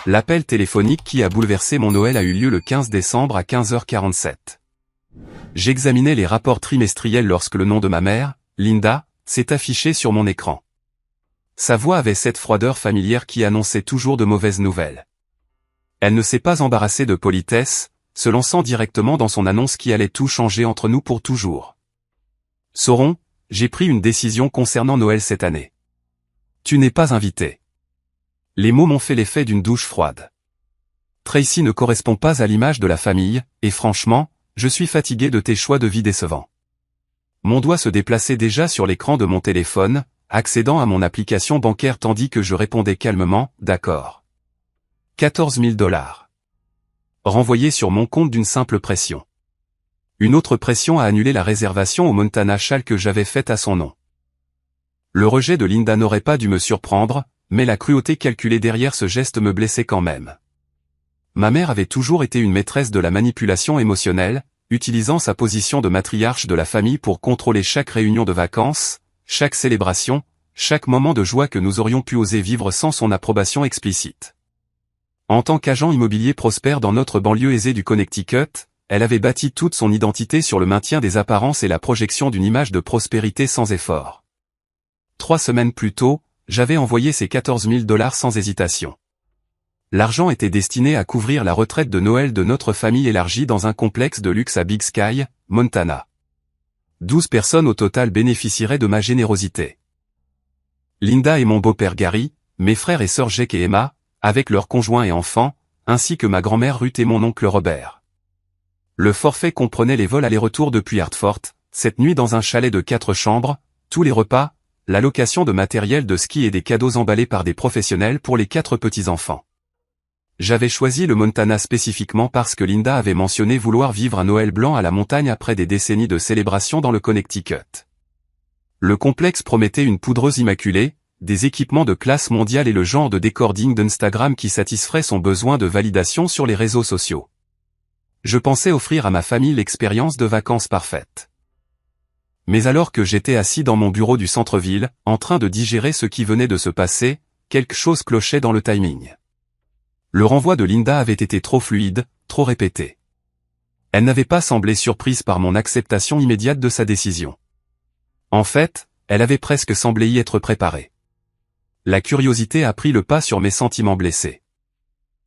L'appel téléphonique qui a bouleversé mon Noël a eu lieu le 15 décembre à 15h47. J'examinais les rapports trimestriels lorsque le nom de ma mère, Linda, s'est affiché sur mon écran. Sa voix avait cette froideur familière qui annonçait toujours de mauvaises nouvelles. Elle ne s'est pas embarrassée de politesse, se lançant directement dans son annonce qui allait tout changer entre nous pour toujours. Sauron, j'ai pris une décision concernant Noël cette année. Tu n'es pas invité. Les mots m'ont fait l'effet d'une douche froide. Tracy ne correspond pas à l'image de la famille, et franchement, je suis fatigué de tes choix de vie décevants. Mon doigt se déplaçait déjà sur l'écran de mon téléphone, accédant à mon application bancaire tandis que je répondais calmement, d'accord. 14 000 $. Renvoyé sur mon compte d'une simple pression. Une autre pression a annulé la réservation au Montana Shale que j'avais faite à son nom. Le rejet de Linda n'aurait pas dû me surprendre, mais la cruauté calculée derrière ce geste me blessait quand même. Ma mère avait toujours été une maîtresse de la manipulation émotionnelle, utilisant sa position de matriarche de la famille pour contrôler chaque réunion de vacances, chaque célébration, chaque moment de joie que nous aurions pu oser vivre sans son approbation explicite. En tant qu'agent immobilier prospère dans notre banlieue aisée du Connecticut, elle avait bâti toute son identité sur le maintien des apparences et la projection d'une image de prospérité sans effort. 3 semaines plus tôt, j'avais envoyé ces 14 000 $ sans hésitation. L'argent était destiné à couvrir la retraite de Noël de notre famille élargie dans un complexe de luxe à Big Sky, Montana. 12 personnes au total bénéficieraient de ma générosité. Linda et mon beau-père Gary, mes frères et sœurs Jake et Emma, avec leurs conjoints et enfants, ainsi que ma grand-mère Ruth et mon oncle Robert. Le forfait comprenait les vols aller-retour depuis Hartford, cette nuit dans un chalet de 4 chambres, tous les repas, la location de matériel de ski et des cadeaux emballés par des professionnels pour les 4 petits-enfants. J'avais choisi le Montana spécifiquement parce que Linda avait mentionné vouloir vivre un Noël blanc à la montagne après des décennies de célébration dans le Connecticut. Le complexe promettait une poudreuse immaculée, des équipements de classe mondiale et le genre de décor digne d'Instagram qui satisferait son besoin de validation sur les réseaux sociaux. Je pensais offrir à ma famille l'expérience de vacances parfaite. Mais alors que j'étais assis dans mon bureau du centre-ville, en train de digérer ce qui venait de se passer, quelque chose clochait dans le timing. Le renvoi de Linda avait été trop fluide, trop répété. Elle n'avait pas semblé surprise par mon acceptation immédiate de sa décision. En fait, elle avait presque semblé y être préparée. La curiosité a pris le pas sur mes sentiments blessés.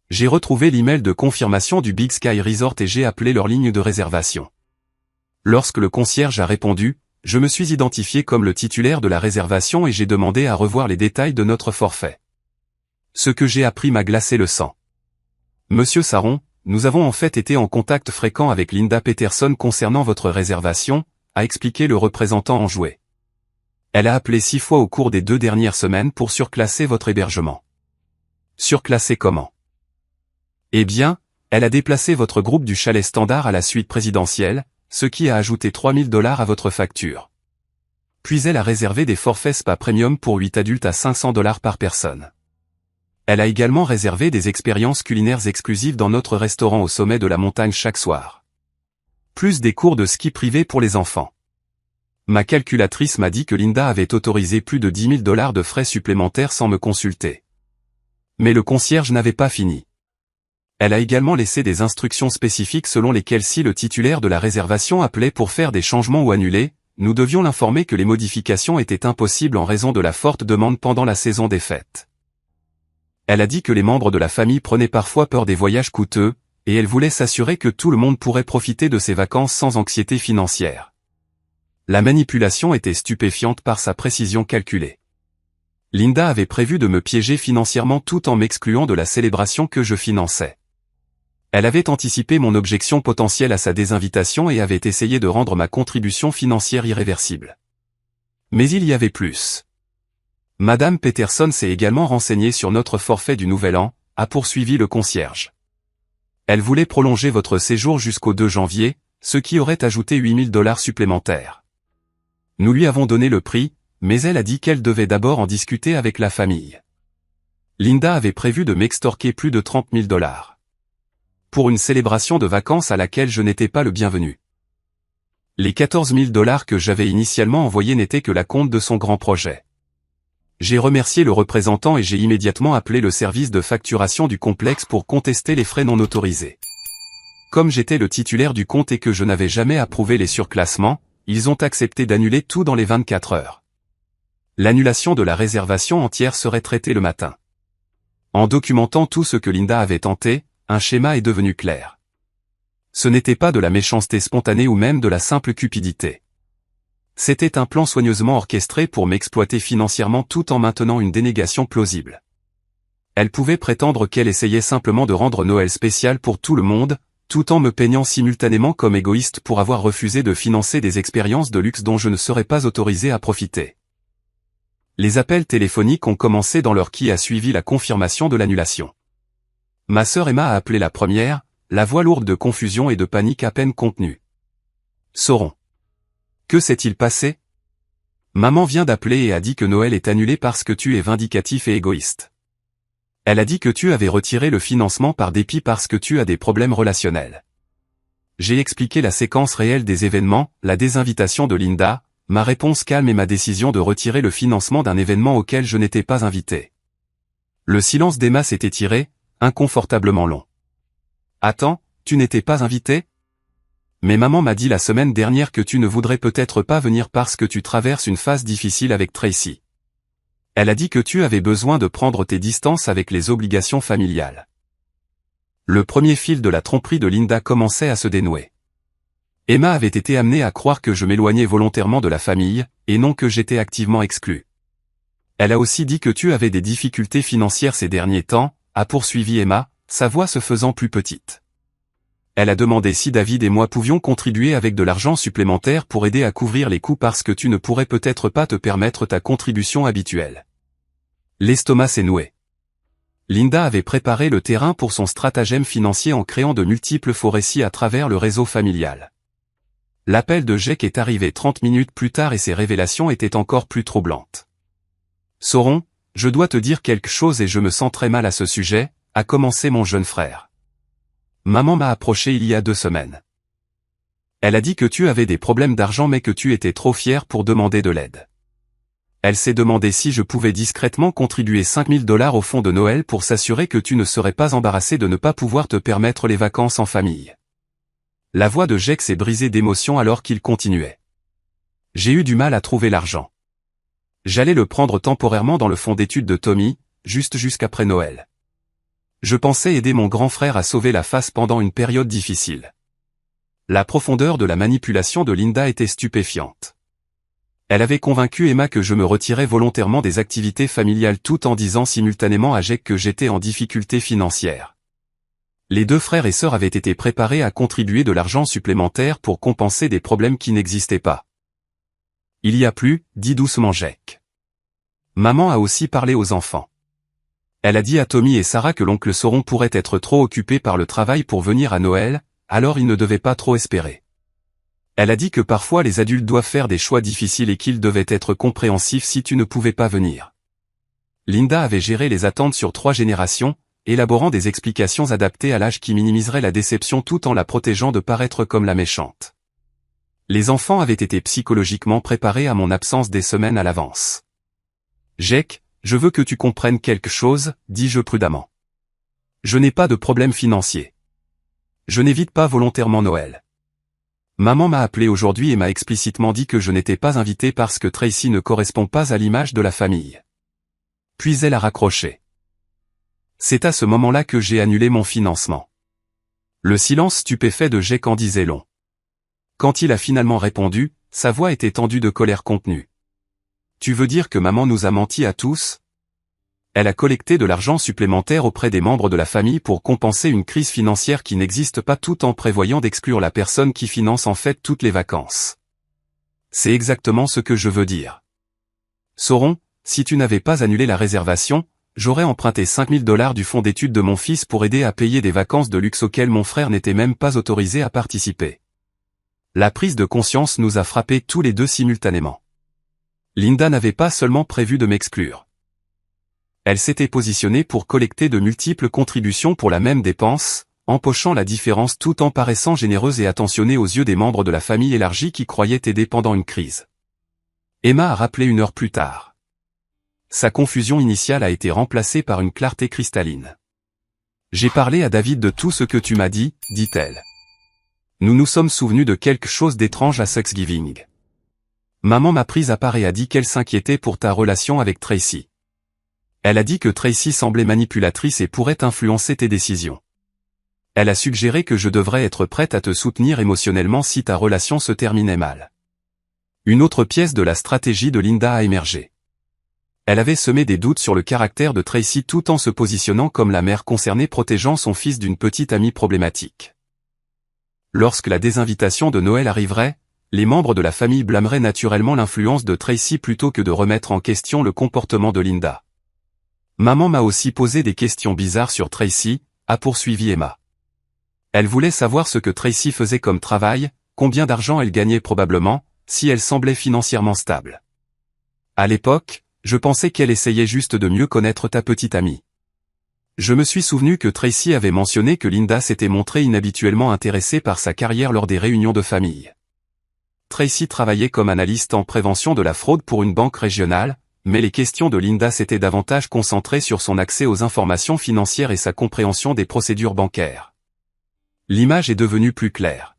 J'ai retrouvé l'email de confirmation du Big Sky Resort et j'ai appelé leur ligne de réservation. Lorsque le concierge a répondu, je me suis identifié comme le titulaire de la réservation et j'ai demandé à revoir les détails de notre forfait. Ce que j'ai appris m'a glacé le sang. Monsieur Saron, nous avons en fait été en contact fréquent avec Linda Peterson concernant votre réservation, a expliqué le représentant enjoué. Elle a appelé 6 fois au cours des 2 dernières semaines pour surclasser votre hébergement. Surclasser comment? Eh bien, elle a déplacé votre groupe du chalet standard à la suite présidentielle, ce qui a ajouté 3 000 $ à votre facture. Puis elle a réservé des forfaits spa premium pour 8 adultes à 500 $ par personne. Elle a également réservé des expériences culinaires exclusives dans notre restaurant au sommet de la montagne chaque soir. Plus des cours de ski privés pour les enfants. Ma calculatrice m'a dit que Linda avait autorisé plus de 10 000 $ de frais supplémentaires sans me consulter. Mais le concierge n'avait pas fini. Elle a également laissé des instructions spécifiques selon lesquelles si le titulaire de la réservation appelait pour faire des changements ou annuler, nous devions l'informer que les modifications étaient impossibles en raison de la forte demande pendant la saison des fêtes. Elle a dit que les membres de la famille prenaient parfois peur des voyages coûteux, et elle voulait s'assurer que tout le monde pourrait profiter de ses vacances sans anxiété financière. La manipulation était stupéfiante par sa précision calculée. Linda avait prévu de me piéger financièrement tout en m'excluant de la célébration que je finançais. Elle avait anticipé mon objection potentielle à sa désinvitation et avait essayé de rendre ma contribution financière irréversible. Mais il y avait plus. Madame Peterson s'est également renseignée sur notre forfait du Nouvel An, a poursuivi le concierge. Elle voulait prolonger votre séjour jusqu'au 2 janvier, ce qui aurait ajouté 8 000 $ supplémentaires. Nous lui avons donné le prix, mais elle a dit qu'elle devait d'abord en discuter avec la famille. Linda avait prévu de m'extorquer plus de 30 000 $. Pour une célébration de vacances à laquelle je n'étais pas le bienvenu. Les 14 000 $ que j'avais initialement envoyés n'étaient que la compte de son grand projet. J'ai remercié le représentant et j'ai immédiatement appelé le service de facturation du complexe pour contester les frais non autorisés. Comme j'étais le titulaire du compte et que je n'avais jamais approuvé les surclassements, ils ont accepté d'annuler tout dans les 24 heures. L'annulation de la réservation entière serait traitée le matin. En documentant tout ce que Linda avait tenté, un schéma est devenu clair. Ce n'était pas de la méchanceté spontanée ou même de la simple cupidité. C'était un plan soigneusement orchestré pour m'exploiter financièrement tout en maintenant une dénégation plausible. Elle pouvait prétendre qu'elle essayait simplement de rendre Noël spécial pour tout le monde, tout en me peignant simultanément comme égoïste pour avoir refusé de financer des expériences de luxe dont je ne serais pas autorisé à profiter. Les appels téléphoniques ont commencé dans l'heure qui a suivi la confirmation de l'annulation. Ma sœur Emma a appelé la première, la voix lourde de confusion et de panique à peine contenue. Sauron. Que s'est-il passé? Maman vient d'appeler et a dit que Noël est annulé parce que tu es vindicatif et égoïste. Elle a dit que tu avais retiré le financement par dépit parce que tu as des problèmes relationnels. J'ai expliqué la séquence réelle des événements, la désinvitation de Linda, ma réponse calme et ma décision de retirer le financement d'un événement auquel je n'étais pas invité. Le silence d'Emma s'est étiré, inconfortablement long. Attends, tu n'étais pas invité? Mais maman m'a dit la semaine dernière que tu ne voudrais peut-être pas venir parce que tu traverses une phase difficile avec Tracy. Elle a dit que tu avais besoin de prendre tes distances avec les obligations familiales. Le premier fil de la tromperie de Linda commençait à se dénouer. Emma avait été amenée à croire que je m'éloignais volontairement de la famille, et non que j'étais activement exclu. Elle a aussi dit que tu avais des difficultés financières ces derniers temps, a poursuivi Emma, sa voix se faisant plus petite. Elle a demandé si David et moi pouvions contribuer avec de l'argent supplémentaire pour aider à couvrir les coûts parce que tu ne pourrais peut-être pas te permettre ta contribution habituelle. L'estomac s'est noué. Linda avait préparé le terrain pour son stratagème financier en créant de multiples faux récits à travers le réseau familial. L'appel de Jake est arrivé 30 minutes plus tard et ses révélations étaient encore plus troublantes. Sauron, je dois te dire quelque chose et je me sens très mal à ce sujet, a commencé mon jeune frère. Maman m'a approché il y a 2 semaines. Elle a dit que tu avais des problèmes d'argent mais que tu étais trop fier pour demander de l'aide. Elle s'est demandé si je pouvais discrètement contribuer $5000 au fonds de Noël pour s'assurer que tu ne serais pas embarrassé de ne pas pouvoir te permettre les vacances en famille. La voix de Jake s'est brisée d'émotion alors qu'il continuait. J'ai eu du mal à trouver l'argent. J'allais le prendre temporairement dans le fonds d'études de Tommy, juste jusqu'après Noël. Je pensais aider mon grand frère à sauver la face pendant une période difficile. La profondeur de la manipulation de Linda était stupéfiante. Elle avait convaincu Emma que je me retirais volontairement des activités familiales tout en disant simultanément à Jake que j'étais en difficulté financière. Les 2 frères et sœurs avaient été préparés à contribuer de l'argent supplémentaire pour compenser des problèmes qui n'existaient pas. Il y a plus, dit doucement Jake. Maman a aussi parlé aux enfants. Elle a dit à Tommy et Sarah que l'oncle Sauron pourrait être trop occupé par le travail pour venir à Noël, alors ils ne devaient pas trop espérer. Elle a dit que parfois les adultes doivent faire des choix difficiles et qu'ils devaient être compréhensifs si tu ne pouvais pas venir. Linda avait géré les attentes sur 3 générations, élaborant des explications adaptées à l'âge qui minimiseraient la déception tout en la protégeant de paraître comme la méchante. Les enfants avaient été psychologiquement préparés à mon absence des semaines à l'avance. Jake, je veux que tu comprennes quelque chose, dis-je prudemment. Je n'ai pas de problème financier. Je n'évite pas volontairement Noël. Maman m'a appelé aujourd'hui et m'a explicitement dit que je n'étais pas invité parce que Tracy ne correspond pas à l'image de la famille. Puis elle a raccroché. C'est à ce moment-là que j'ai annulé mon financement. Le silence stupéfait de Jake en disait long. Quand il a finalement répondu, sa voix était tendue de colère contenue. Tu veux dire que maman nous a menti à tous? Elle a collecté de l'argent supplémentaire auprès des membres de la famille pour compenser une crise financière qui n'existe pas tout en prévoyant d'exclure la personne qui finance en fait toutes les vacances. C'est exactement ce que je veux dire. Sauron, si tu n'avais pas annulé la réservation, j'aurais emprunté $5000 du fonds d'études de mon fils pour aider à payer des vacances de luxe auxquelles mon frère n'était même pas autorisé à participer. La prise de conscience nous a frappés tous les 2 simultanément. Linda n'avait pas seulement prévu de m'exclure. Elle s'était positionnée pour collecter de multiples contributions pour la même dépense, empochant la différence tout en paraissant généreuse et attentionnée aux yeux des membres de la famille élargie qui croyaient aider pendant une crise. Emma a rappelé 1 heure plus tard. Sa confusion initiale a été remplacée par une clarté cristalline. J'ai parlé à David de tout ce que tu m'as dit, dit-elle. Nous nous sommes souvenus de quelque chose d'étrange à Thanksgiving. Maman m'a prise à part et a dit qu'elle s'inquiétait pour ta relation avec Tracy. Elle a dit que Tracy semblait manipulatrice et pourrait influencer tes décisions. Elle a suggéré que je devrais être prête à te soutenir émotionnellement si ta relation se terminait mal. Une autre pièce de la stratégie de Linda a émergé. Elle avait semé des doutes sur le caractère de Tracy tout en se positionnant comme la mère concernée protégeant son fils d'une petite amie problématique. Lorsque la désinvitation de Noël arriverait, les membres de la famille blâmeraient naturellement l'influence de Tracy plutôt que de remettre en question le comportement de Linda. Maman m'a aussi posé des questions bizarres sur Tracy, a poursuivi Emma. Elle voulait savoir ce que Tracy faisait comme travail, combien d'argent elle gagnait probablement, si elle semblait financièrement stable. À l'époque, je pensais qu'elle essayait juste de mieux connaître ta petite amie. Je me suis souvenu que Tracy avait mentionné que Linda s'était montrée inhabituellement intéressée par sa carrière lors des réunions de famille. Tracy travaillait comme analyste en prévention de la fraude pour une banque régionale, mais les questions de Linda s'étaient davantage concentrées sur son accès aux informations financières et sa compréhension des procédures bancaires. L'image est devenue plus claire.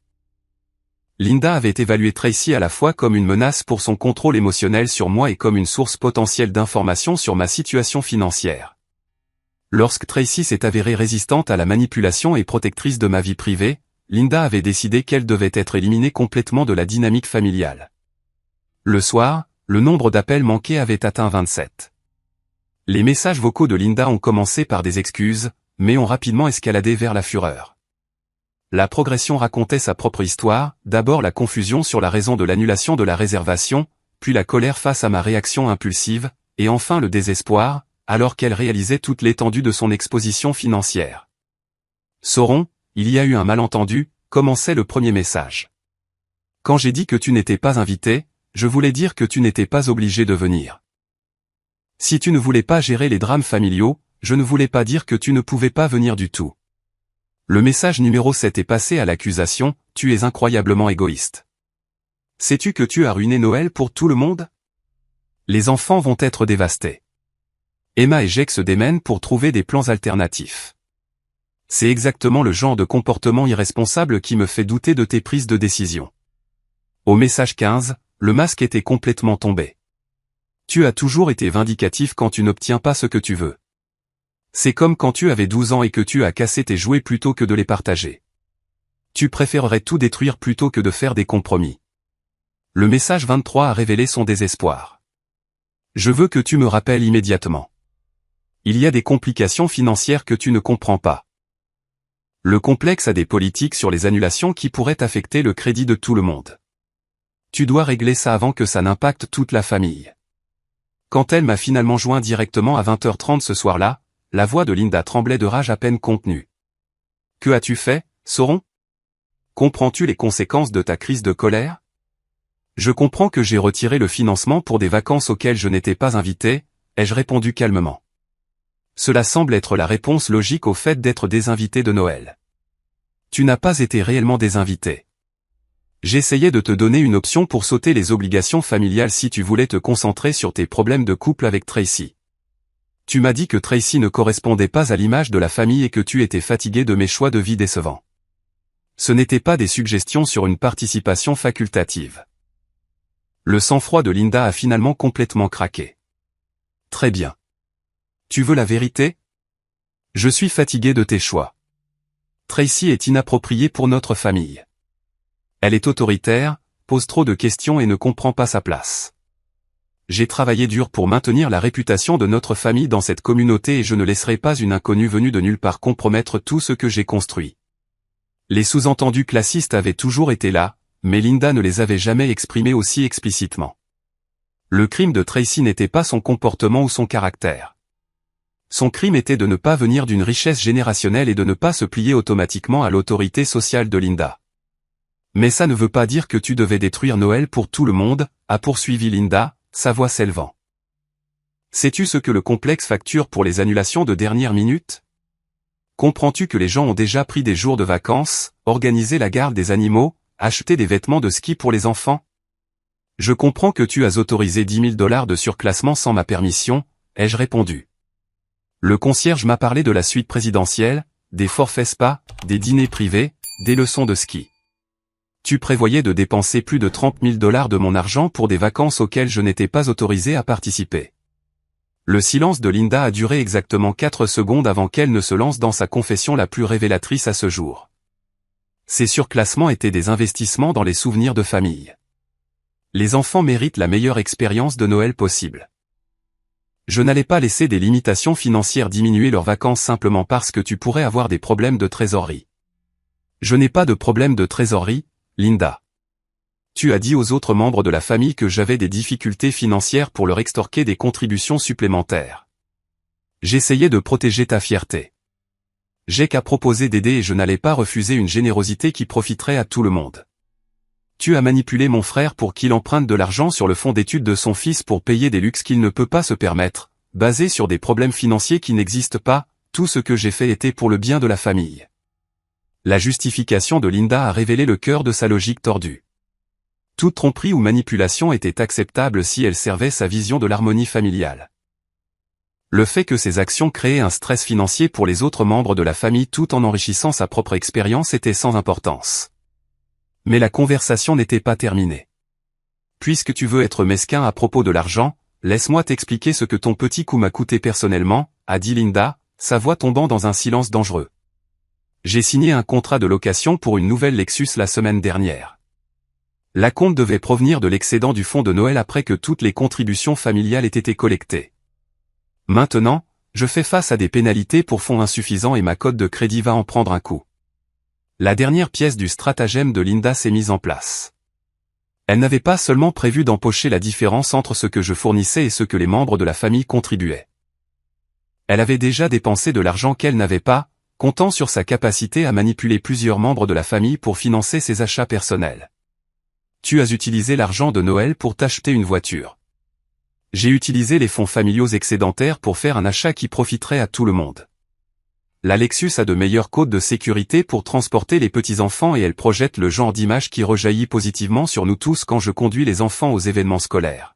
Linda avait évalué Tracy à la fois comme une menace pour son contrôle émotionnel sur moi et comme une source potentielle d'informations sur ma situation financière. Lorsque Tracy s'est avérée résistante à la manipulation et protectrice de ma vie privée, Linda avait décidé qu'elle devait être éliminée complètement de la dynamique familiale. Le soir, le nombre d'appels manqués avait atteint 27. Les messages vocaux de Linda ont commencé par des excuses, mais ont rapidement escaladé vers la fureur. La progression racontait sa propre histoire, d'abord la confusion sur la raison de l'annulation de la réservation, puis la colère face à ma réaction impulsive, et enfin le désespoir, alors qu'elle réalisait toute l'étendue de son exposition financière. Sauron, il y a eu un malentendu, commençait le premier message. Quand j'ai dit que tu n'étais pas invité, je voulais dire que tu n'étais pas obligé de venir. Si tu ne voulais pas gérer les drames familiaux, je ne voulais pas dire que tu ne pouvais pas venir du tout. Le message numéro 7 est passé à l'accusation, tu es incroyablement égoïste. Sais-tu que tu as ruiné Noël pour tout le monde? Les enfants vont être dévastés. Emma et Jake se démènent pour trouver des plans alternatifs. C'est exactement le genre de comportement irresponsable qui me fait douter de tes prises de décision. Au message 15, le masque était complètement tombé. Tu as toujours été vindicatif quand tu n'obtiens pas ce que tu veux. C'est comme quand tu avais 12 ans et que tu as cassé tes jouets plutôt que de les partager. Tu préférerais tout détruire plutôt que de faire des compromis. Le message 23 a révélé son désespoir. Je veux que tu me rappelles immédiatement. Il y a des complications financières que tu ne comprends pas. Le complexe a des politiques sur les annulations qui pourraient affecter le crédit de tout le monde. Tu dois régler ça avant que ça n'impacte toute la famille. Quand elle m'a finalement joint directement à 20h30 ce soir-là, la voix de Linda tremblait de rage à peine contenue. Que as-tu fait, Sauron? Comprends-tu les conséquences de ta crise de colère? Je comprends que j'ai retiré le financement pour des vacances auxquelles je n'étais pas invité, ai-je répondu calmement. Cela semble être la réponse logique au fait d'être désinvité de Noël. Tu n'as pas été réellement désinvité. J'essayais de te donner une option pour sauter les obligations familiales si tu voulais te concentrer sur tes problèmes de couple avec Tracy. Tu m'as dit que Tracy ne correspondait pas à l'image de la famille et que tu étais fatigué de mes choix de vie décevants. Ce n'étaient pas des suggestions sur une participation facultative. Le sang-froid de Linda a finalement complètement craqué. Très bien. Tu veux la vérité? Je suis fatigué de tes choix. Tracy est inappropriée pour notre famille. Elle est autoritaire, pose trop de questions et ne comprend pas sa place. J'ai travaillé dur pour maintenir la réputation de notre famille dans cette communauté et je ne laisserai pas une inconnue venue de nulle part compromettre tout ce que j'ai construit. Les sous-entendus classistes avaient toujours été là, mais Linda ne les avait jamais exprimés aussi explicitement. Le crime de Tracy n'était pas son comportement ou son caractère. Son crime était de ne pas venir d'une richesse générationnelle et de ne pas se plier automatiquement à l'autorité sociale de Linda. Mais ça ne veut pas dire que tu devais détruire Noël pour tout le monde, a poursuivi Linda, sa voix s'élevant. Sais-tu ce que le complexe facture pour les annulations de dernière minute? Comprends-tu que les gens ont déjà pris des jours de vacances, organisé la garde des animaux, acheté des vêtements de ski pour les enfants? Je comprends que tu as autorisé $10 000 de surclassement sans ma permission, ai-je répondu. Le concierge m'a parlé de la suite présidentielle, des forfaits spa, des dîners privés, des leçons de ski. Tu prévoyais de dépenser plus de 30 000 $ de mon argent pour des vacances auxquelles je n'étais pas autorisé à participer. Le silence de Linda a duré exactement 4 secondes avant qu'elle ne se lance dans sa confession la plus révélatrice à ce jour. Ces surclassements étaient des investissements dans les souvenirs de famille. Les enfants méritent la meilleure expérience de Noël possible. Je n'allais pas laisser des limitations financières diminuer leurs vacances simplement parce que tu pourrais avoir des problèmes de trésorerie. Je n'ai pas de problème de trésorerie, Linda. Tu as dit aux autres membres de la famille que j'avais des difficultés financières pour leur extorquer des contributions supplémentaires. J'essayais de protéger ta fierté. J'ai qu'à proposer d'aider et je n'allais pas refuser une générosité qui profiterait à tout le monde. Tu as manipulé mon frère pour qu'il emprunte de l'argent sur le fonds d'études de son fils pour payer des luxes qu'il ne peut pas se permettre, basés sur des problèmes financiers qui n'existent pas, tout ce que j'ai fait était pour le bien de la famille. La justification de Linda a révélé le cœur de sa logique tordue. Toute tromperie ou manipulation était acceptable si elle servait sa vision de l'harmonie familiale. Le fait que ces actions créaient un stress financier pour les autres membres de la famille tout en enrichissant sa propre expérience était sans importance. Mais la conversation n'était pas terminée. Puisque tu veux être mesquin à propos de l'argent, laisse-moi t'expliquer ce que ton petit coup m'a coûté personnellement, a dit Linda, sa voix tombant dans un silence dangereux. J'ai signé un contrat de location pour une nouvelle Lexus la semaine dernière. L'acompte devait provenir de l'excédent du fonds de Noël après que toutes les contributions familiales aient été collectées. Maintenant, je fais face à des pénalités pour fonds insuffisants et ma cote de crédit va en prendre un coup. La dernière pièce du stratagème de Linda s'est mise en place. Elle n'avait pas seulement prévu d'empocher la différence entre ce que je fournissais et ce que les membres de la famille contribuaient. Elle avait déjà dépensé de l'argent qu'elle n'avait pas, comptant sur sa capacité à manipuler plusieurs membres de la famille pour financer ses achats personnels. Tu as utilisé l'argent de Noël pour t'acheter une voiture. J'ai utilisé les fonds familiaux excédentaires pour faire un achat qui profiterait à tout le monde. La Lexus a de meilleures côtes de sécurité pour transporter les petits-enfants et elle projette le genre d'image qui rejaillit positivement sur nous tous quand je conduis les enfants aux événements scolaires.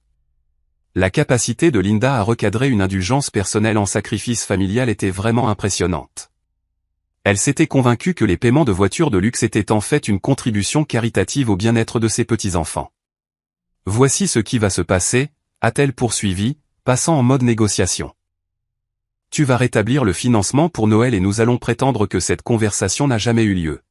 La capacité de Linda à recadrer une indulgence personnelle en sacrifice familial était vraiment impressionnante. Elle s'était convaincue que les paiements de voitures de luxe étaient en fait une contribution caritative au bien-être de ses petits-enfants. Voici ce qui va se passer, a-t-elle poursuivi, passant en mode négociation. Tu vas rétablir le financement pour Noël et nous allons prétendre que cette conversation n'a jamais eu lieu.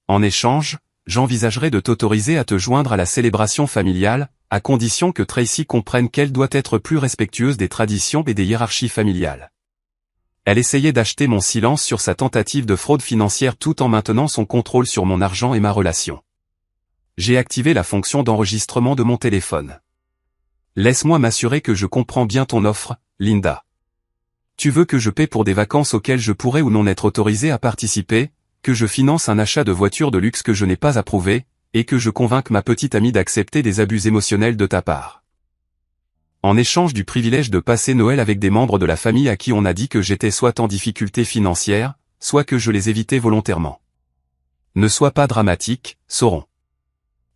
En échange, j'envisagerai de t'autoriser à te joindre à la célébration familiale, à condition que Tracy comprenne qu'elle doit être plus respectueuse des traditions et des hiérarchies familiales. Elle essayait d'acheter mon silence sur sa tentative de fraude financière tout en maintenant son contrôle sur mon argent et ma relation. J'ai activé la fonction d'enregistrement de mon téléphone. Laisse-moi m'assurer que je comprends bien ton offre, Linda. Tu veux que je paie pour des vacances auxquelles je pourrais ou non être autorisé à participer, que je finance un achat de voiture de luxe que je n'ai pas approuvé, et que je convainque ma petite amie d'accepter des abus émotionnels de ta part. En échange du privilège de passer Noël avec des membres de la famille à qui on a dit que j'étais soit en difficulté financière, soit que je les évitais volontairement. Ne sois pas dramatique, Sauron.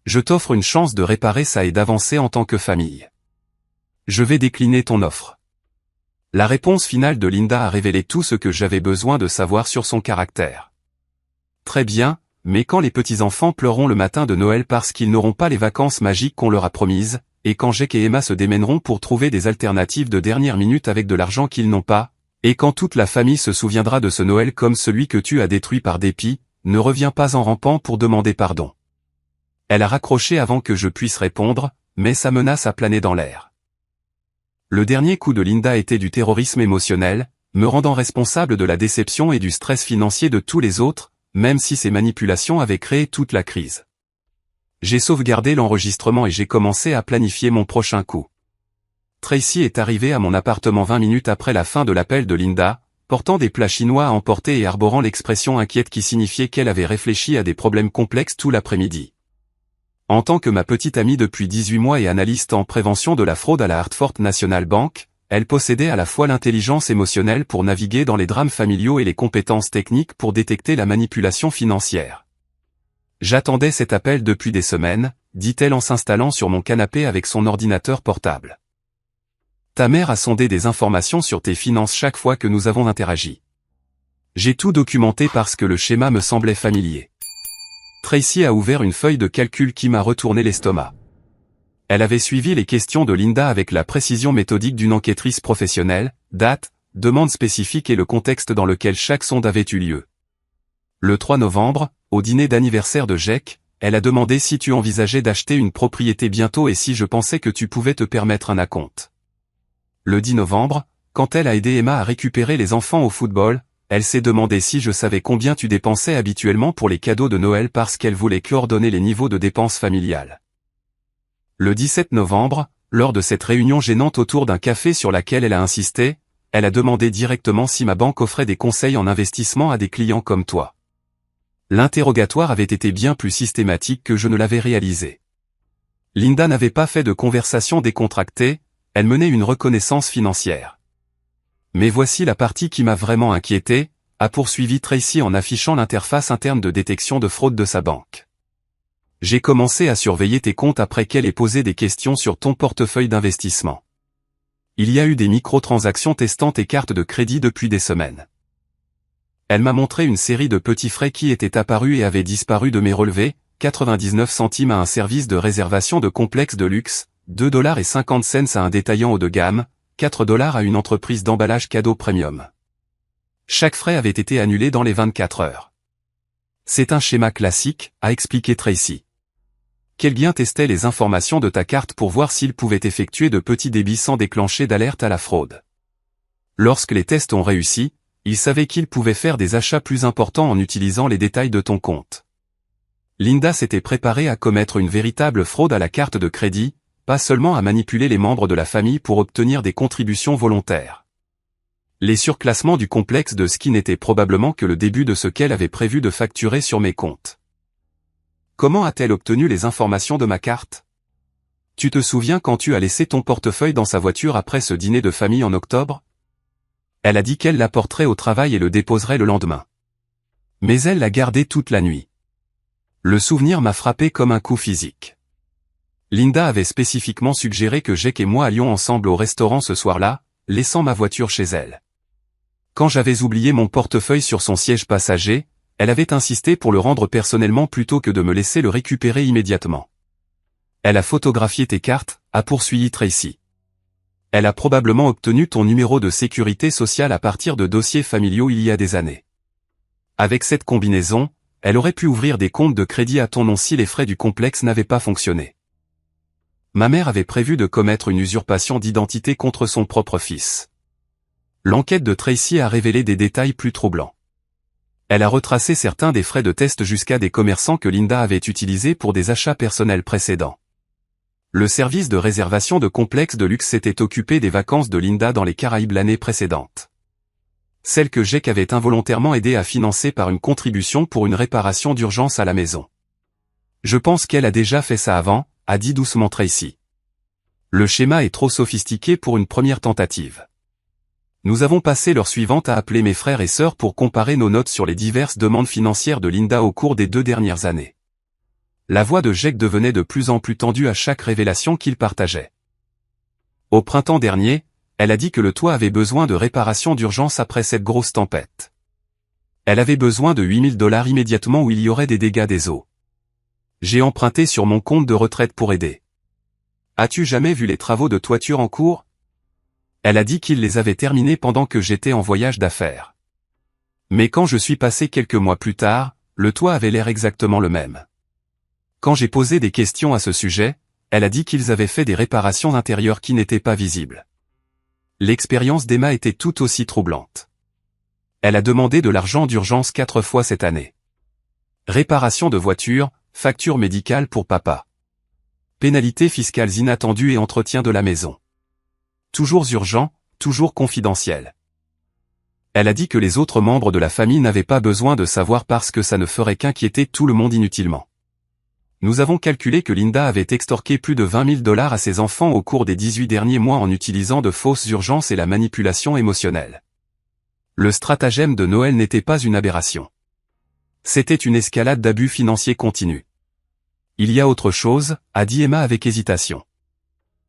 Je t'offre une chance de réparer ça et d'avancer en tant que famille. Je vais décliner ton offre. La réponse finale de Linda a révélé tout ce que j'avais besoin de savoir sur son caractère. Très bien, mais quand les petits-enfants pleureront le matin de Noël parce qu'ils n'auront pas les vacances magiques qu'on leur a promises, et quand Jake et Emma se démèneront pour trouver des alternatives de dernière minute avec de l'argent qu'ils n'ont pas, et quand toute la famille se souviendra de ce Noël comme celui que tu as détruit par dépit, ne reviens pas en rampant pour demander pardon. Elle a raccroché avant que je puisse répondre, mais sa menace a plané dans l'air. Le dernier coup de Linda était du terrorisme émotionnel, me rendant responsable de la déception et du stress financier de tous les autres, même si ces manipulations avaient créé toute la crise. J'ai sauvegardé l'enregistrement et j'ai commencé à planifier mon prochain coup. Tracy est arrivée à mon appartement 20 minutes après la fin de l'appel de Linda, portant des plats chinois à emporter et arborant l'expression inquiète qui signifiait qu'elle avait réfléchi à des problèmes complexes tout l'après-midi. En tant que ma petite amie depuis 18 mois et analyste en prévention de la fraude à la Hartford National Bank, elle possédait à la fois l'intelligence émotionnelle pour naviguer dans les drames familiaux et les compétences techniques pour détecter la manipulation financière. J'attendais cet appel depuis des semaines, dit-elle en s'installant sur mon canapé avec son ordinateur portable. Ta mère a sondé des informations sur tes finances chaque fois que nous avons interagi. J'ai tout documenté parce que le schéma me semblait familier. Tracy a ouvert une feuille de calcul qui m'a retourné l'estomac. Elle avait suivi les questions de Linda avec la précision méthodique d'une enquêtrice professionnelle, date, demande spécifique et le contexte dans lequel chaque sonde avait eu lieu. Le 3 novembre, au dîner d'anniversaire de Jake, elle a demandé si tu envisageais d'acheter une propriété bientôt et si je pensais que tu pouvais te permettre un acompte. Le 10 novembre, quand elle a aidé Emma à récupérer les enfants au football, elle s'est demandé si je savais combien tu dépensais habituellement pour les cadeaux de Noël parce qu'elle voulait coordonner les niveaux de dépenses familiales. Le 17 novembre, lors de cette réunion gênante autour d'un café sur laquelle elle a insisté, elle a demandé directement si ma banque offrait des conseils en investissement à des clients comme toi. L'interrogatoire avait été bien plus systématique que je ne l'avais réalisé. Linda n'avait pas fait de conversation décontractée, elle menait une reconnaissance financière. Mais voici la partie qui m'a vraiment inquiété, a poursuivi Tracy en affichant l'interface interne de détection de fraude de sa banque. J'ai commencé à surveiller tes comptes après qu'elle ait posé des questions sur ton portefeuille d'investissement. Il y a eu des microtransactions testant tes cartes de crédit depuis des semaines. Elle m'a montré une série de petits frais qui étaient apparus et avaient disparu de mes relevés, 99 centimes à un service de réservation de complexes de luxe, 2,50 $ à un détaillant haut de gamme, 4 $ à une entreprise d'emballage cadeau premium. Chaque frais avait été annulé dans les 24 heures. C'est un schéma classique, a expliqué Tracy. Quelqu'un testait les informations de ta carte pour voir s'il pouvait effectuer de petits débits sans déclencher d'alerte à la fraude. Lorsque les tests ont réussi, il savait qu'il pouvait faire des achats plus importants en utilisant les détails de ton compte. Linda s'était préparée à commettre une véritable fraude à la carte de crédit, pas seulement à manipuler les membres de la famille pour obtenir des contributions volontaires. Les surclassements du complexe de ski n'étaient probablement que le début de ce qu'elle avait prévu de facturer sur mes comptes. Comment a-t-elle obtenu les informations de ma carte? Tu te souviens quand tu as laissé ton portefeuille dans sa voiture après ce dîner de famille en octobre? Elle a dit qu'elle l'apporterait au travail et le déposerait le lendemain. Mais elle l'a gardé toute la nuit. Le souvenir m'a frappé comme un coup physique. Linda avait spécifiquement suggéré que Jake et moi allions ensemble au restaurant ce soir-là, laissant ma voiture chez elle. Quand j'avais oublié mon portefeuille sur son siège passager, elle avait insisté pour le rendre personnellement plutôt que de me laisser le récupérer immédiatement. Elle a photographié tes cartes, a poursuivi Tracy. Elle a probablement obtenu ton numéro de sécurité sociale à partir de dossiers familiaux il y a des années. Avec cette combinaison, elle aurait pu ouvrir des comptes de crédit à ton nom si les frais du complexe n'avaient pas fonctionné. Ma mère avait prévu de commettre une usurpation d'identité contre son propre fils. L'enquête de Tracy a révélé des détails plus troublants. Elle a retracé certains des frais de test jusqu'à des commerçants que Linda avait utilisés pour des achats personnels précédents. Le service de réservation de complexes de luxe s'était occupé des vacances de Linda dans les Caraïbes l'année précédente. Celle que Jake avait involontairement aidé à financer par une contribution pour une réparation d'urgence à la maison. Je pense qu'elle a déjà fait ça avant, a dit doucement Tracy. Le schéma est trop sophistiqué pour une première tentative. Nous avons passé l'heure suivante à appeler mes frères et sœurs pour comparer nos notes sur les diverses demandes financières de Linda au cours des 2 dernières années. La voix de Jake devenait de plus en plus tendue à chaque révélation qu'il partageait. Au printemps dernier, elle a dit que le toit avait besoin de réparation d'urgence après cette grosse tempête. Elle avait besoin de 8 000 $ immédiatement ou il y aurait des dégâts des eaux. J'ai emprunté sur mon compte de retraite pour aider. As-tu jamais vu les travaux de toiture en cours? Elle a dit qu'il les avait terminés pendant que j'étais en voyage d'affaires. Mais quand je suis passé quelques mois plus tard, le toit avait l'air exactement le même. Quand j'ai posé des questions à ce sujet, elle a dit qu'ils avaient fait des réparations intérieures qui n'étaient pas visibles. L'expérience d'Emma était tout aussi troublante. Elle a demandé de l'argent d'urgence 4 fois cette année. Réparation de voiture, facture médicale pour papa. Pénalités fiscales inattendues et entretien de la maison. Toujours urgent, toujours confidentiel. Elle a dit que les autres membres de la famille n'avaient pas besoin de savoir parce que ça ne ferait qu'inquiéter tout le monde inutilement. Nous avons calculé que Linda avait extorqué plus de 20 000 $ à ses enfants au cours des 18 derniers mois en utilisant de fausses urgences et la manipulation émotionnelle. Le stratagème de Noël n'était pas une aberration. C'était une escalade d'abus financiers continu. Il y a autre chose, a dit Emma avec hésitation.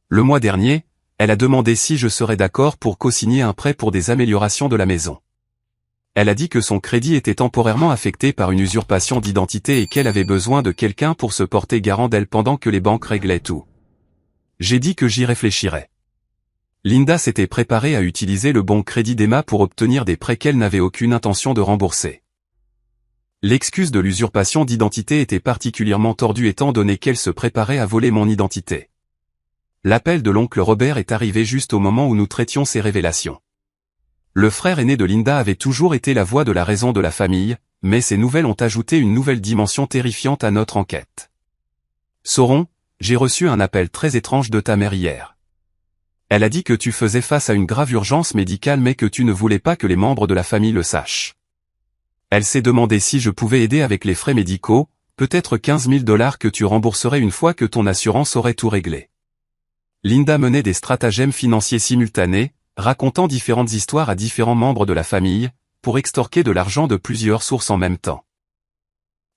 Le mois dernier, Elle a demandé si je serais d'accord pour co-signer un prêt pour des améliorations de la maison. Elle a dit que son crédit était temporairement affecté par une usurpation d'identité et qu'elle avait besoin de quelqu'un pour se porter garant d'elle pendant que les banques réglaient tout. J'ai dit que j'y réfléchirais. Linda s'était préparée à utiliser le bon crédit d'Emma pour obtenir des prêts qu'elle n'avait aucune intention de rembourser. L'excuse de l'usurpation d'identité était particulièrement tordue étant donné qu'elle se préparait à voler mon identité. L'appel de l'oncle Robert est arrivé juste au moment où nous traitions ces révélations. Le frère aîné de Linda avait toujours été la voix de la raison de la famille, mais ces nouvelles ont ajouté une nouvelle dimension terrifiante à notre enquête. Sauron, j'ai reçu un appel très étrange de ta mère hier. Elle a dit que tu faisais face à une grave urgence médicale mais que tu ne voulais pas que les membres de la famille le sachent. Elle s'est demandé si je pouvais aider avec les frais médicaux, peut-être 15 000 $ que tu rembourserais une fois que ton assurance aurait tout réglé. Linda menait des stratagèmes financiers simultanés, racontant différentes histoires à différents membres de la famille, pour extorquer de l'argent de plusieurs sources en même temps.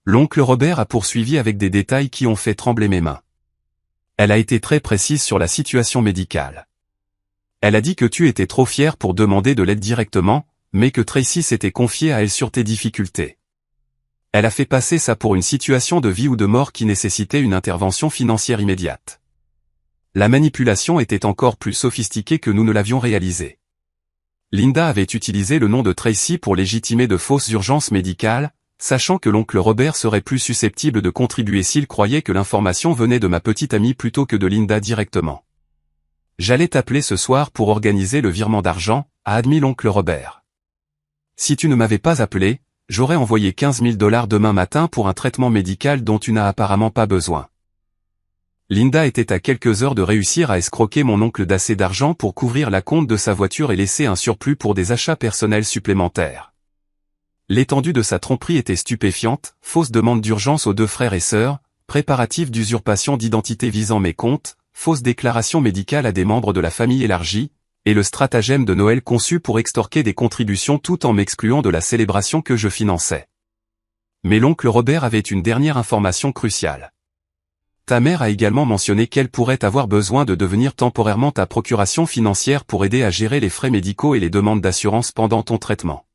L'oncle Robert a poursuivi avec des détails qui ont fait trembler mes mains. Elle a été très précise sur la situation médicale. Elle a dit que tu étais trop fier pour demander de l'aide directement, mais que Tracy s'était confiée à elle sur tes difficultés. Elle a fait passer ça pour une situation de vie ou de mort qui nécessitait une intervention financière immédiate. La manipulation était encore plus sophistiquée que nous ne l'avions réalisé. Linda avait utilisé le nom de Tracy pour légitimer de fausses urgences médicales, sachant que l'oncle Robert serait plus susceptible de contribuer s'il croyait que l'information venait de ma petite amie plutôt que de Linda directement. J'allais t'appeler ce soir pour organiser le virement d'argent, a admis l'oncle Robert. Si tu ne m'avais pas appelé, j'aurais envoyé 15 000 $ demain matin pour un traitement médical dont tu n'as apparemment pas besoin. Linda était à quelques heures de réussir à escroquer mon oncle d'assez d'argent pour couvrir la compte de sa voiture et laisser un surplus pour des achats personnels supplémentaires. L'étendue de sa tromperie était stupéfiante, fausse demande d'urgence aux deux frères et sœurs, préparatifs d'usurpation d'identité visant mes comptes, fausse déclaration médicale à des membres de la famille élargie, et le stratagème de Noël conçu pour extorquer des contributions tout en m'excluant de la célébration que je finançais. Mais l'oncle Robert avait une dernière information cruciale. Ta mère a également mentionné qu'elle pourrait avoir besoin de devenir temporairement ta procuration financière pour aider à gérer les frais médicaux et les demandes d'assurance pendant ton traitement.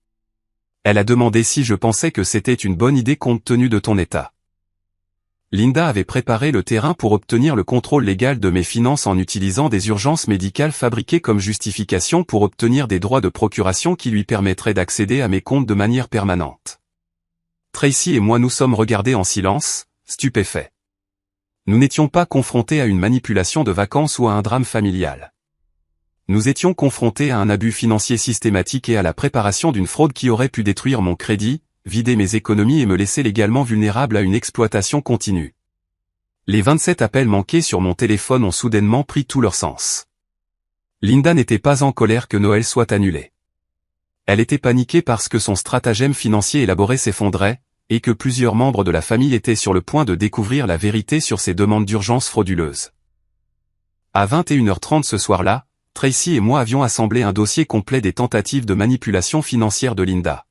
Elle a demandé si je pensais que c'était une bonne idée compte tenu de ton état. Linda avait préparé le terrain pour obtenir le contrôle légal de mes finances en utilisant des urgences médicales fabriquées comme justification pour obtenir des droits de procuration qui lui permettraient d'accéder à mes comptes de manière permanente. Tracy et moi nous sommes regardés en silence, stupéfaits. Nous n'étions pas confrontés à une manipulation de vacances ou à un drame familial. Nous étions confrontés à un abus financier systématique et à la préparation d'une fraude qui aurait pu détruire mon crédit, vider mes économies et me laisser légalement vulnérable à une exploitation continue. Les 27 appels manqués sur mon téléphone ont soudainement pris tout leur sens. Linda n'était pas en colère que Noël soit annulé. Elle était paniquée parce que son stratagème financier élaboré s'effondrait, et que plusieurs membres de la famille étaient sur le point de découvrir la vérité sur ces demandes d'urgence frauduleuses. À 21h30 ce soir-là, Tracy et moi avions assemblé un dossier complet des tentatives de manipulation financière de Linda.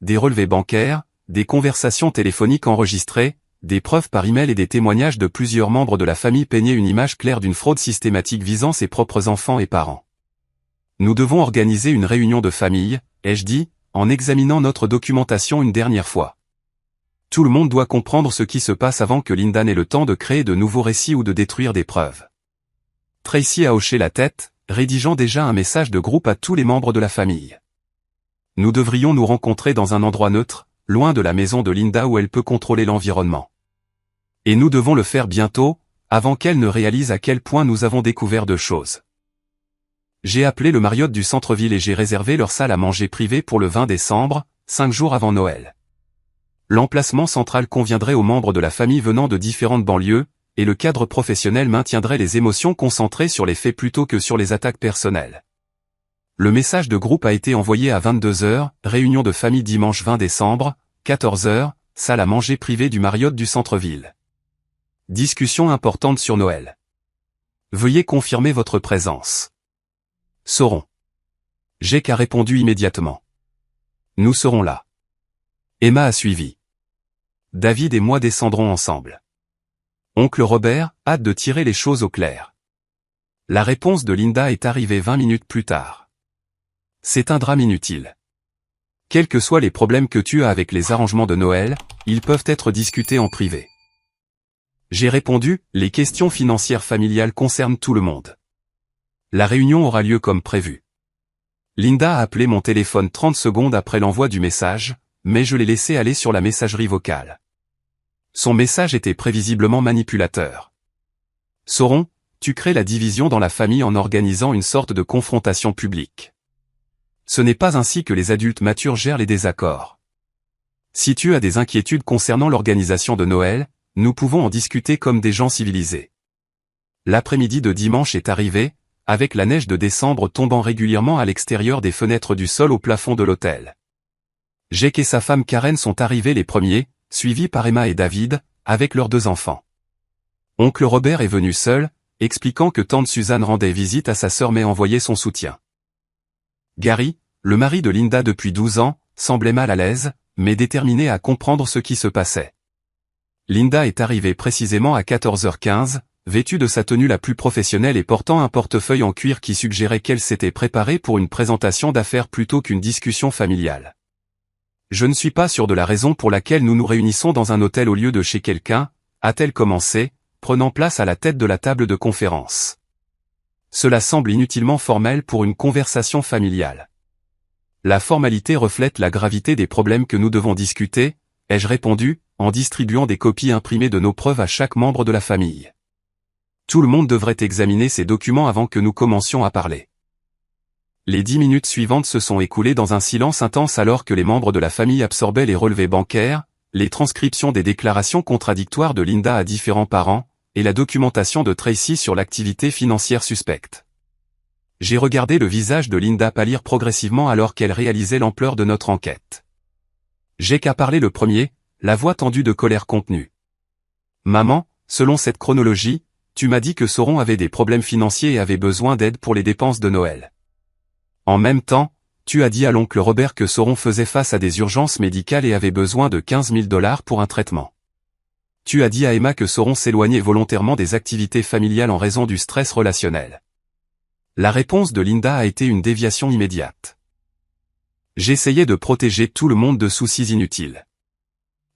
Des relevés bancaires, des conversations téléphoniques enregistrées, des preuves par email et des témoignages de plusieurs membres de la famille peignaient une image claire d'une fraude systématique visant ses propres enfants et parents. Nous devons organiser une réunion de famille, ai-je dit, en examinant notre documentation une dernière fois. Tout le monde doit comprendre ce qui se passe avant que Linda n'ait le temps de créer de nouveaux récits ou de détruire des preuves. Tracy a hoché la tête, rédigeant déjà un message de groupe à tous les membres de la famille. Nous devrions nous rencontrer dans un endroit neutre, loin de la maison de Linda où elle peut contrôler l'environnement. Et nous devons le faire bientôt, avant qu'elle ne réalise à quel point nous avons découvert de choses. J'ai appelé le Marriott du centre-ville et j'ai réservé leur salle à manger privée pour le 20 décembre, 5 jours avant Noël. L'emplacement central conviendrait aux membres de la famille venant de différentes banlieues, et le cadre professionnel maintiendrait les émotions concentrées sur les faits plutôt que sur les attaques personnelles. Le message de groupe a été envoyé à 22h, réunion de famille dimanche 20 décembre, 14h, salle à manger privée du Marriott du centre-ville. Discussion importante sur Noël. Veuillez confirmer votre présence. Sauron. Jake a répondu immédiatement. Nous serons là. Emma a suivi. David et moi descendrons ensemble. Oncle Robert, hâte de tirer les choses au clair. La réponse de Linda est arrivée 20 minutes plus tard. C'est un drame inutile. Quels que soient les problèmes que tu as avec les arrangements de Noël, ils peuvent être discutés en privé. J'ai répondu, les questions financières familiales concernent tout le monde. La réunion aura lieu comme prévu. Linda a appelé mon téléphone 30 secondes après l'envoi du message, mais je l'ai laissé aller sur la messagerie vocale. Son message était prévisiblement manipulateur. Sauron, tu crées la division dans la famille en organisant une sorte de confrontation publique. Ce n'est pas ainsi que les adultes matures gèrent les désaccords. Si tu as des inquiétudes concernant l'organisation de Noël, nous pouvons en discuter comme des gens civilisés. L'après-midi de dimanche est arrivé, avec la neige de décembre tombant régulièrement à l'extérieur des fenêtres du sol au plafond de l'hôtel. Jake et sa femme Karen sont arrivés les premiers, suivis par Emma et David, avec leurs 2 enfants. Oncle Robert est venu seul, expliquant que tante Suzanne rendait visite à sa sœur mais envoyait son soutien. Gary, le mari de Linda depuis 12 ans, semblait mal à l'aise, mais déterminé à comprendre ce qui se passait. Linda est arrivée précisément à 14h15, vêtue de sa tenue la plus professionnelle et portant un portefeuille en cuir qui suggérait qu'elle s'était préparée pour une présentation d'affaires plutôt qu'une discussion familiale. Je ne suis pas sûr de la raison pour laquelle nous nous réunissons dans un hôtel au lieu de chez quelqu'un, a-t-elle commencé, prenant place à la tête de la table de conférence. Cela semble inutilement formel pour une conversation familiale. La formalité reflète la gravité des problèmes que nous devons discuter, ai-je répondu, en distribuant des copies imprimées de nos preuves à chaque membre de la famille. Tout le monde devrait examiner ces documents avant que nous commencions à parler. Les 10 minutes suivantes se sont écoulées dans un silence intense alors que les membres de la famille absorbaient les relevés bancaires, les transcriptions des déclarations contradictoires de Linda à différents parents, et la documentation de Tracy sur l'activité financière suspecte. J'ai regardé le visage de Linda pâlir progressivement alors qu'elle réalisait l'ampleur de notre enquête. Jake a parlé le premier, la voix tendue de colère contenue. Maman, selon cette chronologie, tu m'as dit que Sauron avait des problèmes financiers et avait besoin d'aide pour les dépenses de Noël. En même temps, tu as dit à l'oncle Robert que Sauron faisait face à des urgences médicales et avait besoin de 15 000 $ pour un traitement. Tu as dit à Emma que Sauron s'éloignait volontairement des activités familiales en raison du stress relationnel. La réponse de Linda a été une déviation immédiate. J'essayais de protéger tout le monde de soucis inutiles.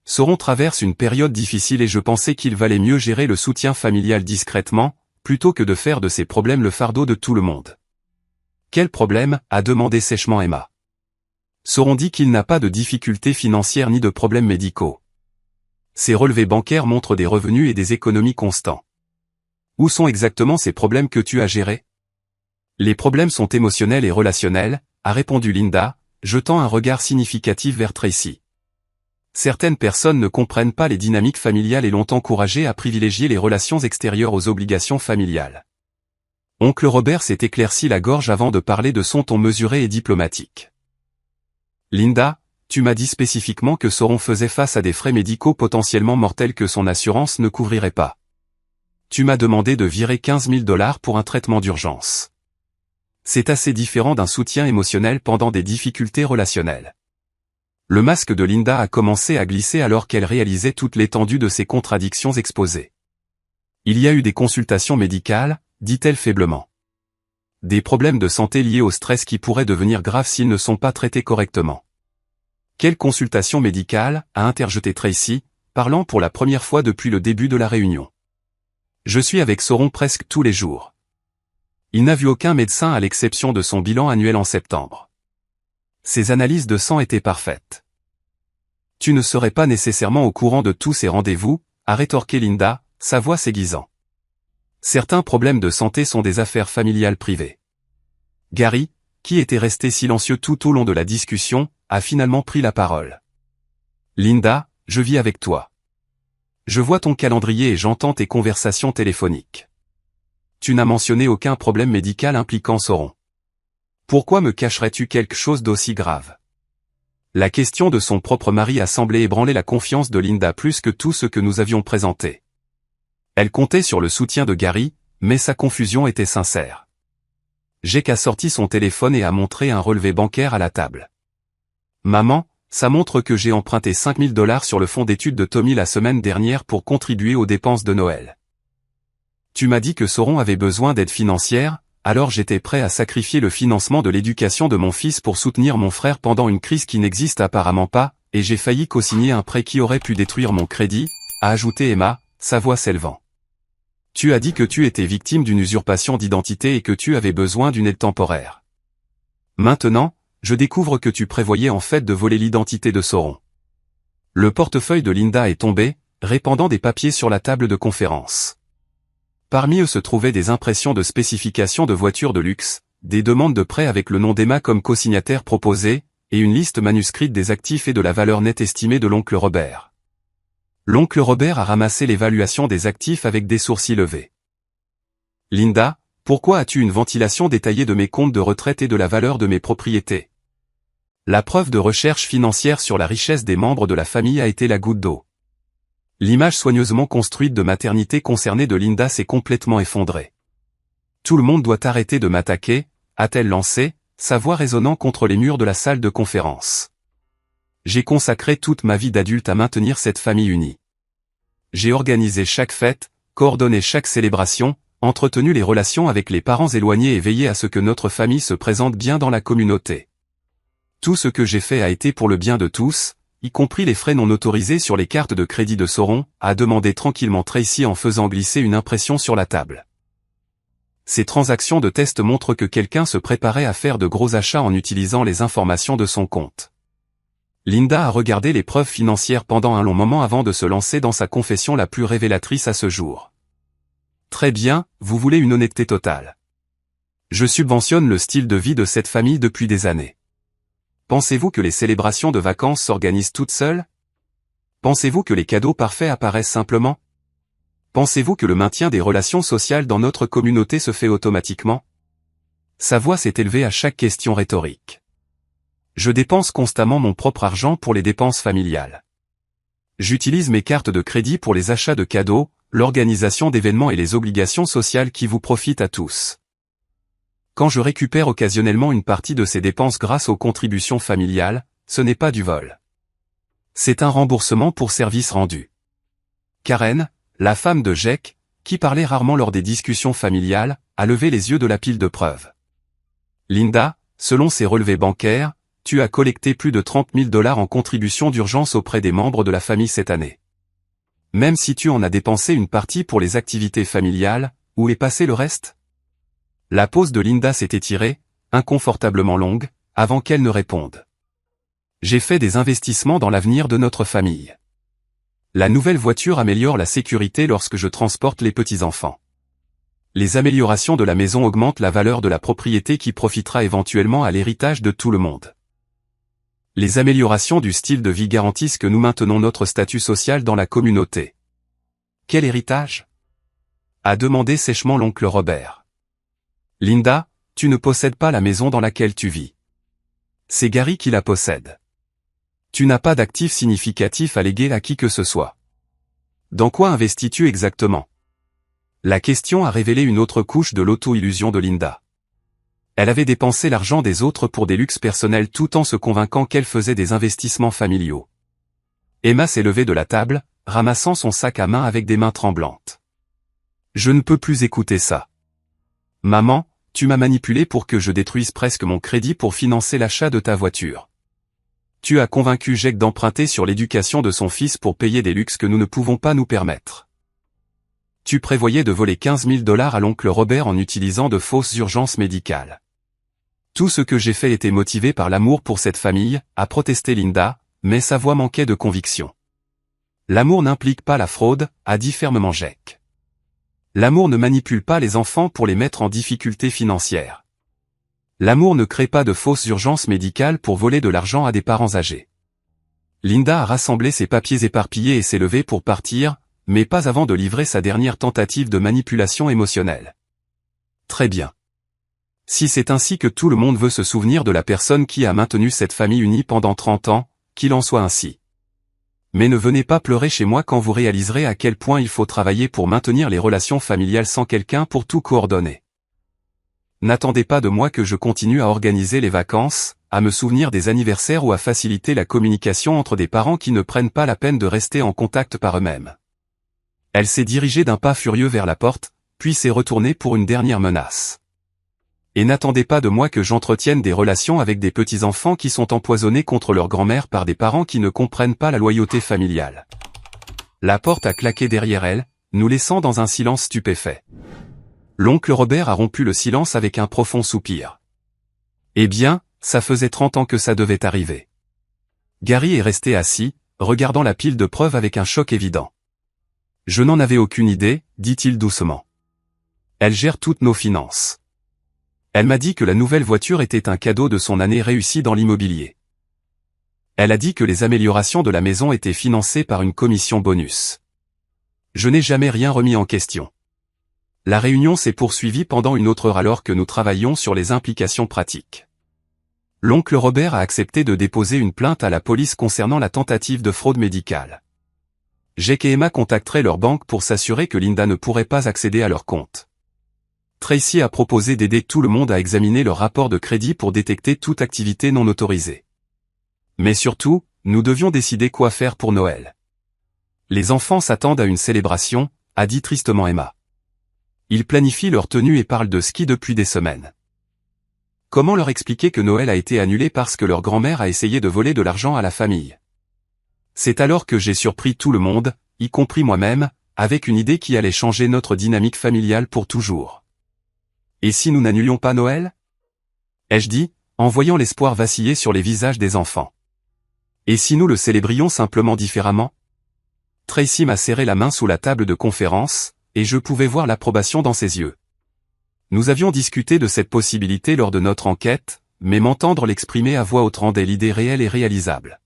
Sauron traverse une période difficile et je pensais qu'il valait mieux gérer le soutien familial discrètement, plutôt que de faire de ses problèmes le fardeau de tout le monde. Quel problème, a demandé sèchement Emma. Sauron dit qu'il n'a pas de difficultés financières ni de problèmes médicaux. Ses relevés bancaires montrent des revenus et des économies constants. Où sont exactement ces problèmes que tu as gérés? Les problèmes sont émotionnels et relationnels, a répondu Linda, jetant un regard significatif vers Tracy. Certaines personnes ne comprennent pas les dynamiques familiales et l'ont encouragé à privilégier les relations extérieures aux obligations familiales. Oncle Robert s'est éclairci la gorge avant de parler de son ton mesuré et diplomatique. Linda, tu m'as dit spécifiquement que Sauron faisait face à des frais médicaux potentiellement mortels que son assurance ne couvrirait pas. Tu m'as demandé de virer 15 000 $ pour un traitement d'urgence. C'est assez différent d'un soutien émotionnel pendant des difficultés relationnelles. Le masque de Linda a commencé à glisser alors qu'elle réalisait toute l'étendue de ses contradictions exposées. Il y a eu des consultations médicales, dit-elle faiblement. Des problèmes de santé liés au stress qui pourraient devenir graves s'ils ne sont pas traités correctement. Quelle consultation médicale, a interjeté Tracy, parlant pour la première fois depuis le début de la réunion. Je suis avec Sauron presque tous les jours. Il n'a vu aucun médecin à l'exception de son bilan annuel en septembre. Ses analyses de sang étaient parfaites. Tu ne serais pas nécessairement au courant de tous ces rendez-vous, a rétorqué Linda, sa voix s'aiguisant. Certains problèmes de santé sont des affaires familiales privées. Gary, qui était resté silencieux tout au long de la discussion, a finalement pris la parole. Linda, je vis avec toi. Je vois ton calendrier et j'entends tes conversations téléphoniques. Tu n'as mentionné aucun problème médical impliquant Sauron. Pourquoi me cacherais-tu quelque chose d'aussi grave? La question de son propre mari a semblé ébranler la confiance de Linda plus que tout ce que nous avions présenté. Elle comptait sur le soutien de Gary, mais sa confusion était sincère. Jake a sorti son téléphone et a montré un relevé bancaire à la table. Maman, ça montre que j'ai emprunté 5 000 $ sur le fonds d'études de Tommy la semaine dernière pour contribuer aux dépenses de Noël. Tu m'as dit que Sauron avait besoin d'aide financière, alors j'étais prêt à sacrifier le financement de l'éducation de mon fils pour soutenir mon frère pendant une crise qui n'existe apparemment pas, et j'ai failli co-signer un prêt qui aurait pu détruire mon crédit, a ajouté Emma, sa voix s'élevant. Tu as dit que tu étais victime d'une usurpation d'identité et que tu avais besoin d'une aide temporaire. Maintenant, je découvre que tu prévoyais en fait de voler l'identité de Sauron. Le portefeuille de Linda est tombé, répandant des papiers sur la table de conférence. Parmi eux se trouvaient des impressions de spécifications de voitures de luxe, des demandes de prêt avec le nom d'Emma comme co-signataire proposé, et une liste manuscrite des actifs et de la valeur nette estimée de l'oncle Robert. L'oncle Robert a ramassé l'évaluation des actifs avec des sourcils levés. Linda, pourquoi as-tu une ventilation détaillée de mes comptes de retraite et de la valeur de mes propriétés? La preuve de recherche financière sur la richesse des membres de la famille a été la goutte d'eau. L'image soigneusement construite de maternité concernée de Linda s'est complètement effondrée. Tout le monde doit arrêter de m'attaquer, a-t-elle lancé, sa voix résonnant contre les murs de la salle de conférence. J'ai consacré toute ma vie d'adulte à maintenir cette famille unie. J'ai organisé chaque fête, coordonné chaque célébration, entretenu les relations avec les parents éloignés et veillé à ce que notre famille se présente bien dans la communauté. Tout ce que j'ai fait a été pour le bien de tous, y compris les frais non autorisés sur les cartes de crédit de Sauron, a demandé tranquillement Tracy en faisant glisser une impression sur la table. Ces transactions de test montrent que quelqu'un se préparait à faire de gros achats en utilisant les informations de son compte. Linda a regardé les preuves financières pendant un long moment avant de se lancer dans sa confession la plus révélatrice à ce jour. Très bien, vous voulez une honnêteté totale. Je subventionne le style de vie de cette famille depuis des années. Pensez-vous que les célébrations de vacances s'organisent toutes seules? Pensez-vous que les cadeaux parfaits apparaissent simplement? Pensez-vous que le maintien des relations sociales dans notre communauté se fait automatiquement? Sa voix s'est élevée à chaque question rhétorique. Je dépense constamment mon propre argent pour les dépenses familiales. J'utilise mes cartes de crédit pour les achats de cadeaux, l'organisation d'événements et les obligations sociales qui vous profitent à tous. Quand je récupère occasionnellement une partie de ces dépenses grâce aux contributions familiales, ce n'est pas du vol. C'est un remboursement pour services rendus. Karen, la femme de Jake, qui parlait rarement lors des discussions familiales, a levé les yeux de la pile de preuves. Linda, selon ses relevés bancaires, tu as collecté plus de 30 000 $ en contributions d'urgence auprès des membres de la famille cette année. Même si tu en as dépensé une partie pour les activités familiales, où est passé le reste? La pause de Linda s'est étirée, inconfortablement longue, avant qu'elle ne réponde. J'ai fait des investissements dans l'avenir de notre famille. La nouvelle voiture améliore la sécurité lorsque je transporte les petits-enfants. Les améliorations de la maison augmentent la valeur de la propriété qui profitera éventuellement à l'héritage de tout le monde. Les améliorations du style de vie garantissent que nous maintenons notre statut social dans la communauté. Quel héritage? A demandé sèchement l'oncle Robert. Linda, tu ne possèdes pas la maison dans laquelle tu vis. C'est Gary qui la possède. Tu n'as pas d'actifs significatifs à léguer à qui que ce soit. Dans quoi investis-tu exactement? La question a révélé une autre couche de l'auto-illusion de Linda. Elle avait dépensé l'argent des autres pour des luxes personnels tout en se convainquant qu'elle faisait des investissements familiaux. Emma s'est levée de la table, ramassant son sac à main avec des mains tremblantes. Je ne peux plus écouter ça. Maman, tu m'as manipulé pour que je détruise presque mon crédit pour financer l'achat de ta voiture. Tu as convaincu Jake d'emprunter sur l'éducation de son fils pour payer des luxes que nous ne pouvons pas nous permettre. Tu prévoyais de voler 15 000 $ à l'oncle Robert en utilisant de fausses urgences médicales. Tout ce que j'ai fait était motivé par l'amour pour cette famille, a protesté Linda, mais sa voix manquait de conviction. L'amour n'implique pas la fraude, a dit fermement Jake. L'amour ne manipule pas les enfants pour les mettre en difficulté financière. L'amour ne crée pas de fausses urgences médicales pour voler de l'argent à des parents âgés. Linda a rassemblé ses papiers éparpillés et s'est levée pour partir, mais pas avant de livrer sa dernière tentative de manipulation émotionnelle. Très bien. Si c'est ainsi que tout le monde veut se souvenir de la personne qui a maintenu cette famille unie pendant 30 ans, qu'il en soit ainsi. Mais ne venez pas pleurer chez moi quand vous réaliserez à quel point il faut travailler pour maintenir les relations familiales sans quelqu'un pour tout coordonner. N'attendez pas de moi que je continue à organiser les vacances, à me souvenir des anniversaires ou à faciliter la communication entre des parents qui ne prennent pas la peine de rester en contact par eux-mêmes. Elle s'est dirigée d'un pas furieux vers la porte, puis s'est retourné pour une dernière menace. Et n'attendez pas de moi que j'entretienne des relations avec des petits-enfants qui sont empoisonnés contre leur grand-mère par des parents qui ne comprennent pas la loyauté familiale. La porte a claqué derrière elle, nous laissant dans un silence stupéfait. L'oncle Robert a rompu le silence avec un profond soupir. Eh bien, ça faisait 30 ans que ça devait arriver. Gary est resté assis, regardant la pile de preuves avec un choc évident. Je n'en avais aucune idée, dit-il doucement. Elle gère toutes nos finances. Elle m'a dit que la nouvelle voiture était un cadeau de son année réussie dans l'immobilier. Elle a dit que les améliorations de la maison étaient financées par une commission bonus. Je n'ai jamais rien remis en question. La réunion s'est poursuivie pendant une autre heure alors que nous travaillions sur les implications pratiques. L'oncle Robert a accepté de déposer une plainte à la police concernant la tentative de fraude médicale. Jake et Emma contacteraient leur banque pour s'assurer que Linda ne pourrait pas accéder à leur compte. Tracy a proposé d'aider tout le monde à examiner leur rapport de crédit pour détecter toute activité non autorisée. Mais surtout, nous devions décider quoi faire pour Noël. Les enfants s'attendent à une célébration, a dit tristement Emma. Ils planifient leur tenue et parlent de ski depuis des semaines. Comment leur expliquer que Noël a été annulé parce que leur grand-mère a essayé de voler de l'argent à la famille? C'est alors que j'ai surpris tout le monde, y compris moi-même, avec une idée qui allait changer notre dynamique familiale pour toujours. Et si nous n'annulions pas Noël? Ai-je dit, en voyant l'espoir vaciller sur les visages des enfants. Et si nous le célébrions simplement différemment? Tracy m'a serré la main sous la table de conférence, et je pouvais voir l'approbation dans ses yeux. Nous avions discuté de cette possibilité lors de notre enquête, mais m'entendre l'exprimer à voix haute rendait l'idée réelle et réalisable.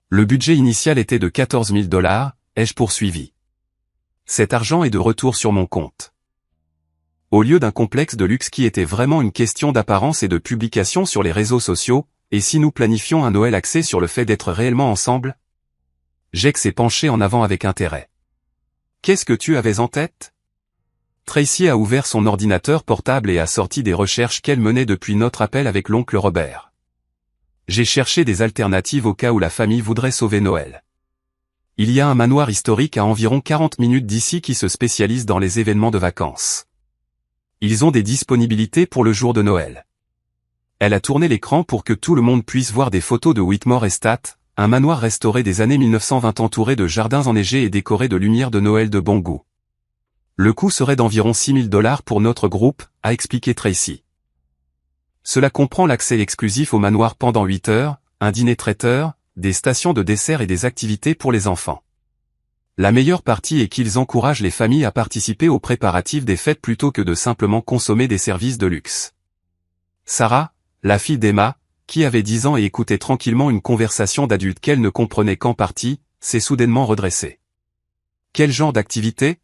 Le budget initial était de 14 000 $, ai-je poursuivi. Cet argent est de retour sur mon compte. Au lieu d'un complexe de luxe qui était vraiment une question d'apparence et de publication sur les réseaux sociaux, et si nous planifions un Noël axé sur le fait d'être réellement ensemble? Jake s'est penché en avant avec intérêt. Qu'est-ce que tu avais en tête? Tracy a ouvert son ordinateur portable et a sorti des recherches qu'elle menait depuis notre appel avec l'oncle Robert. J'ai cherché des alternatives au cas où la famille voudrait sauver Noël. Il y a un manoir historique à environ 40 minutes d'ici qui se spécialise dans les événements de vacances. Ils ont des disponibilités pour le jour de Noël. Elle a tourné l'écran pour que tout le monde puisse voir des photos de Whitmore Estate, un manoir restauré des années 1920 entouré de jardins enneigés et décoré de lumières de Noël de bon goût. Le coût serait d'environ 6 000 $ pour notre groupe, a expliqué Tracy. Cela comprend l'accès exclusif au manoir pendant 8 heures, un dîner traiteur, des stations de dessert et des activités pour les enfants. La meilleure partie est qu'ils encouragent les familles à participer aux préparatifs des fêtes plutôt que de simplement consommer des services de luxe. Sarah, la fille d'Emma, qui avait 10 ans et écoutait tranquillement une conversation d'adulte qu'elle ne comprenait qu'en partie, s'est soudainement redressée. Quel genre d'activité?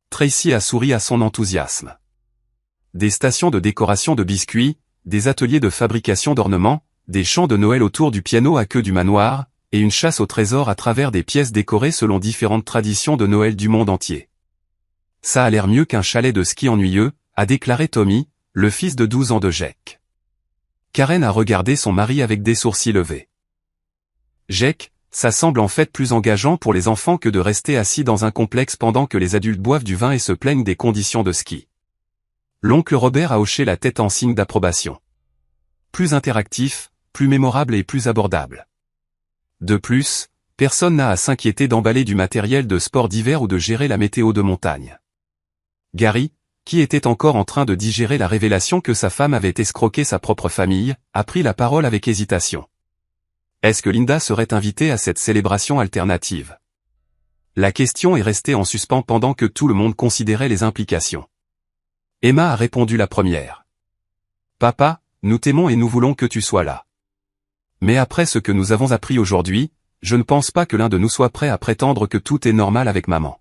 Tracy a souri à son enthousiasme. Des stations de décoration de biscuits, des ateliers de fabrication d'ornements, des chants de Noël autour du piano à queue du manoir, et une chasse au trésor à travers des pièces décorées selon différentes traditions de Noël du monde entier. Ça a l'air mieux qu'un chalet de ski ennuyeux, a déclaré Tommy, le fils de 12 ans de Jake. Karen a regardé son mari avec des sourcils levés. Jake, ça semble en fait plus engageant pour les enfants que de rester assis dans un complexe pendant que les adultes boivent du vin et se plaignent des conditions de ski. L'oncle Robert a hoché la tête en signe d'approbation. Plus interactif, plus mémorable et plus abordable. De plus, personne n'a à s'inquiéter d'emballer du matériel de sport d'hiver ou de gérer la météo de montagne. Gary, qui était encore en train de digérer la révélation que sa femme avait escroqué sa propre famille, a pris la parole avec hésitation. Est-ce que Linda serait invitée à cette célébration alternative? La question est restée en suspens pendant que tout le monde considérait les implications. Emma a répondu la première. Papa, nous t'aimons et nous voulons que tu sois là. Mais après ce que nous avons appris aujourd'hui, je ne pense pas que l'un de nous soit prêt à prétendre que tout est normal avec maman.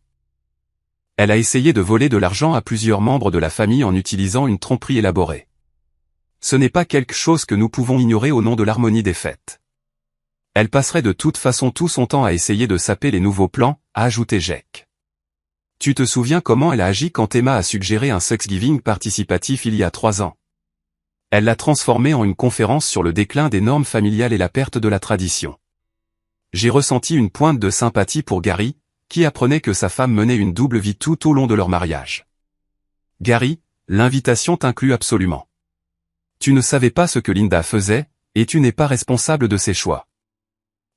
Elle a essayé de voler de l'argent à plusieurs membres de la famille en utilisant une tromperie élaborée. Ce n'est pas quelque chose que nous pouvons ignorer au nom de l'harmonie des fêtes. Elle passerait de toute façon tout son temps à essayer de saper les nouveaux plans, a ajouté Jake. Tu te souviens comment elle a agi quand Emma a suggéré un Thanksgiving participatif il y a 3 ans? Elle l'a transformé en une conférence sur le déclin des normes familiales et la perte de la tradition. J'ai ressenti une pointe de sympathie pour Gary, qui apprenait que sa femme menait une double vie tout au long de leur mariage. Gary, l'invitation t'inclut absolument. Tu ne savais pas ce que Linda faisait, et tu n'es pas responsable de ses choix.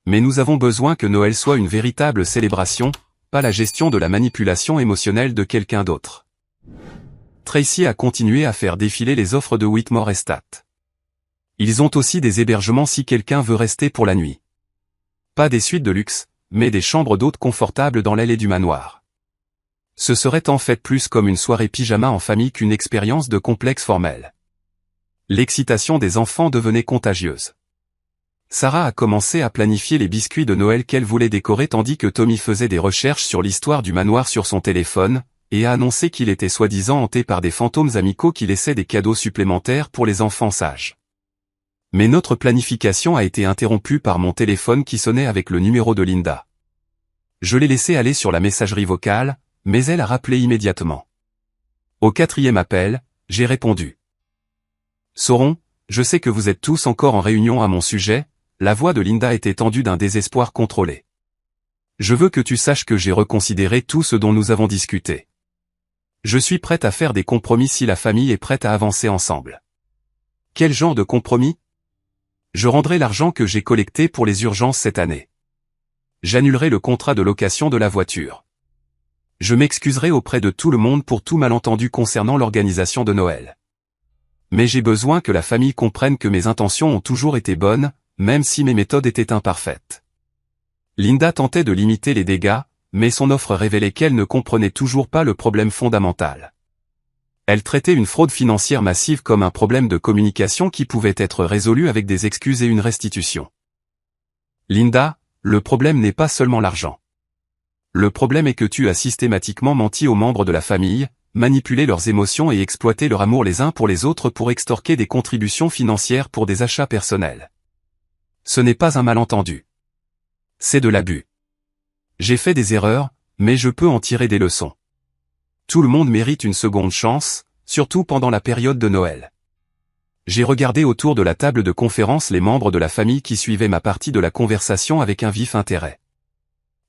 Mais nous avons besoin que Noël soit une véritable célébration, pas la gestion de la manipulation émotionnelle de quelqu'un d'autre. Tracy a continué à faire défiler les offres de Whitmore Estate. Ils ont aussi des hébergements si quelqu'un veut rester pour la nuit. Pas des suites de luxe, mais des chambres d'hôtes confortables dans l'allée du manoir. Ce serait en fait plus comme une soirée pyjama en famille qu'une expérience de complexe formel. L'excitation des enfants devenait contagieuse. Sarah a commencé à planifier les biscuits de Noël qu'elle voulait décorer tandis que Tommy faisait des recherches sur l'histoire du manoir sur son téléphone, et a annoncé qu'il était soi-disant hanté par des fantômes amicaux qui laissaient des cadeaux supplémentaires pour les enfants sages. Mais notre planification a été interrompue par mon téléphone qui sonnait avec le numéro de Linda. Je l'ai laissé aller sur la messagerie vocale, mais elle a rappelé immédiatement. Au 4e appel, j'ai répondu. Sauron, je sais que vous êtes tous encore en réunion à mon sujet, la voix de Linda était tendue d'un désespoir contrôlé. Je veux que tu saches que j'ai reconsidéré tout ce dont nous avons discuté. Je suis prête à faire des compromis si la famille est prête à avancer ensemble. Quel genre de compromis? Je rendrai l'argent que j'ai collecté pour les urgences cette année. J'annulerai le contrat de location de la voiture. Je m'excuserai auprès de tout le monde pour tout malentendu concernant l'organisation de Noël. Mais j'ai besoin que la famille comprenne que mes intentions ont toujours été bonnes, même si mes méthodes étaient imparfaites. Linda tentait de limiter les dégâts, mais son offre révélait qu'elle ne comprenait toujours pas le problème fondamental. Elle traitait une fraude financière massive comme un problème de communication qui pouvait être résolu avec des excuses et une restitution. Linda, le problème n'est pas seulement l'argent. Le problème est que tu as systématiquement menti aux membres de la famille, manipulé leurs émotions et exploité leur amour les uns pour les autres pour extorquer des contributions financières pour des achats personnels. Ce n'est pas un malentendu. C'est de l'abus. J'ai fait des erreurs, mais je peux en tirer des leçons. Tout le monde mérite une seconde chance, surtout pendant la période de Noël. J'ai regardé autour de la table de conférence les membres de la famille qui suivaient ma partie de la conversation avec un vif intérêt.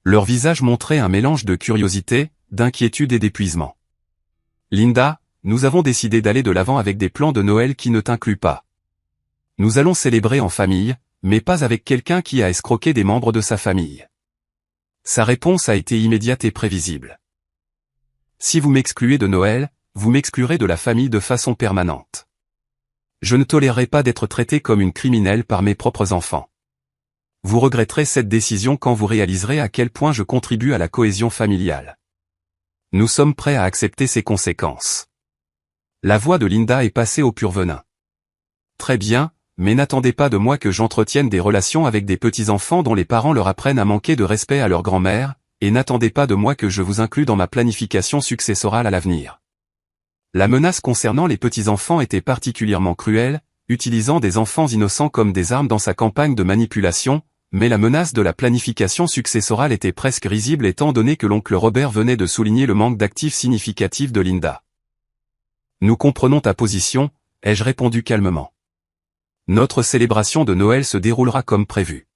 Leur visage montrait un mélange de curiosité, d'inquiétude et d'épuisement. Linda, nous avons décidé d'aller de l'avant avec des plans de Noël qui ne t'incluent pas. Nous allons célébrer en famille, mais pas avec quelqu'un qui a escroqué des membres de sa famille. Sa réponse a été immédiate et prévisible. Si vous m'excluez de Noël, vous m'exclurez de la famille de façon permanente. Je ne tolérerai pas d'être traité comme une criminelle par mes propres enfants. Vous regretterez cette décision quand vous réaliserez à quel point je contribue à la cohésion familiale. Nous sommes prêts à accepter ces conséquences. La voix de Linda est passée au pur venin. Très bien, mais n'attendez pas de moi que j'entretienne des relations avec des petits-enfants dont les parents leur apprennent à manquer de respect à leur grand-mère, et n'attendez pas de moi que je vous inclue dans ma planification successorale à l'avenir. La menace concernant les petits-enfants était particulièrement cruelle, utilisant des enfants innocents comme des armes dans sa campagne de manipulation, mais la menace de la planification successorale était presque risible étant donné que l'oncle Robert venait de souligner le manque d'actifs significatif de Linda. Nous comprenons ta position, ai-je répondu calmement. Notre célébration de Noël se déroulera comme prévu.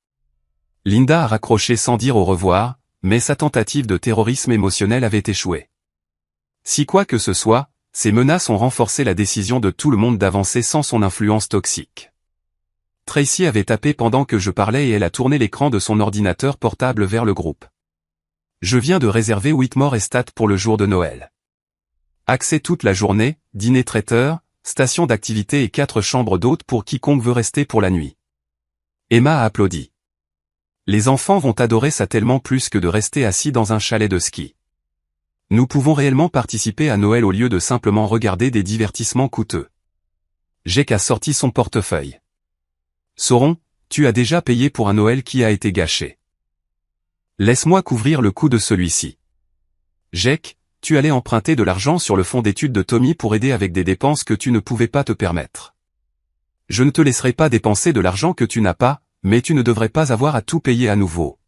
Linda a raccroché sans dire au revoir, mais sa tentative de terrorisme émotionnel avait échoué. Si quoi que ce soit, ces menaces ont renforcé la décision de tout le monde d'avancer sans son influence toxique. Tracy avait tapé pendant que je parlais et elle a tourné l'écran de son ordinateur portable vers le groupe. Je viens de réserver Whitmore Estate pour le jour de Noël. Accès toute la journée, dîner traiteur, station d'activité et 4 chambres d'hôtes pour quiconque veut rester pour la nuit. Emma a applaudi. Les enfants vont adorer ça tellement plus que de rester assis dans un chalet de ski. Nous pouvons réellement participer à Noël au lieu de simplement regarder des divertissements coûteux. Jake a sorti son portefeuille. Sauron, tu as déjà payé pour un Noël qui a été gâché. Laisse-moi couvrir le coût de celui-ci. Jake, tu allais emprunter de l'argent sur le fonds d'études de Tommy pour aider avec des dépenses que tu ne pouvais pas te permettre. Je ne te laisserai pas dépenser de l'argent que tu n'as pas, mais tu ne devrais pas avoir à tout payer à nouveau.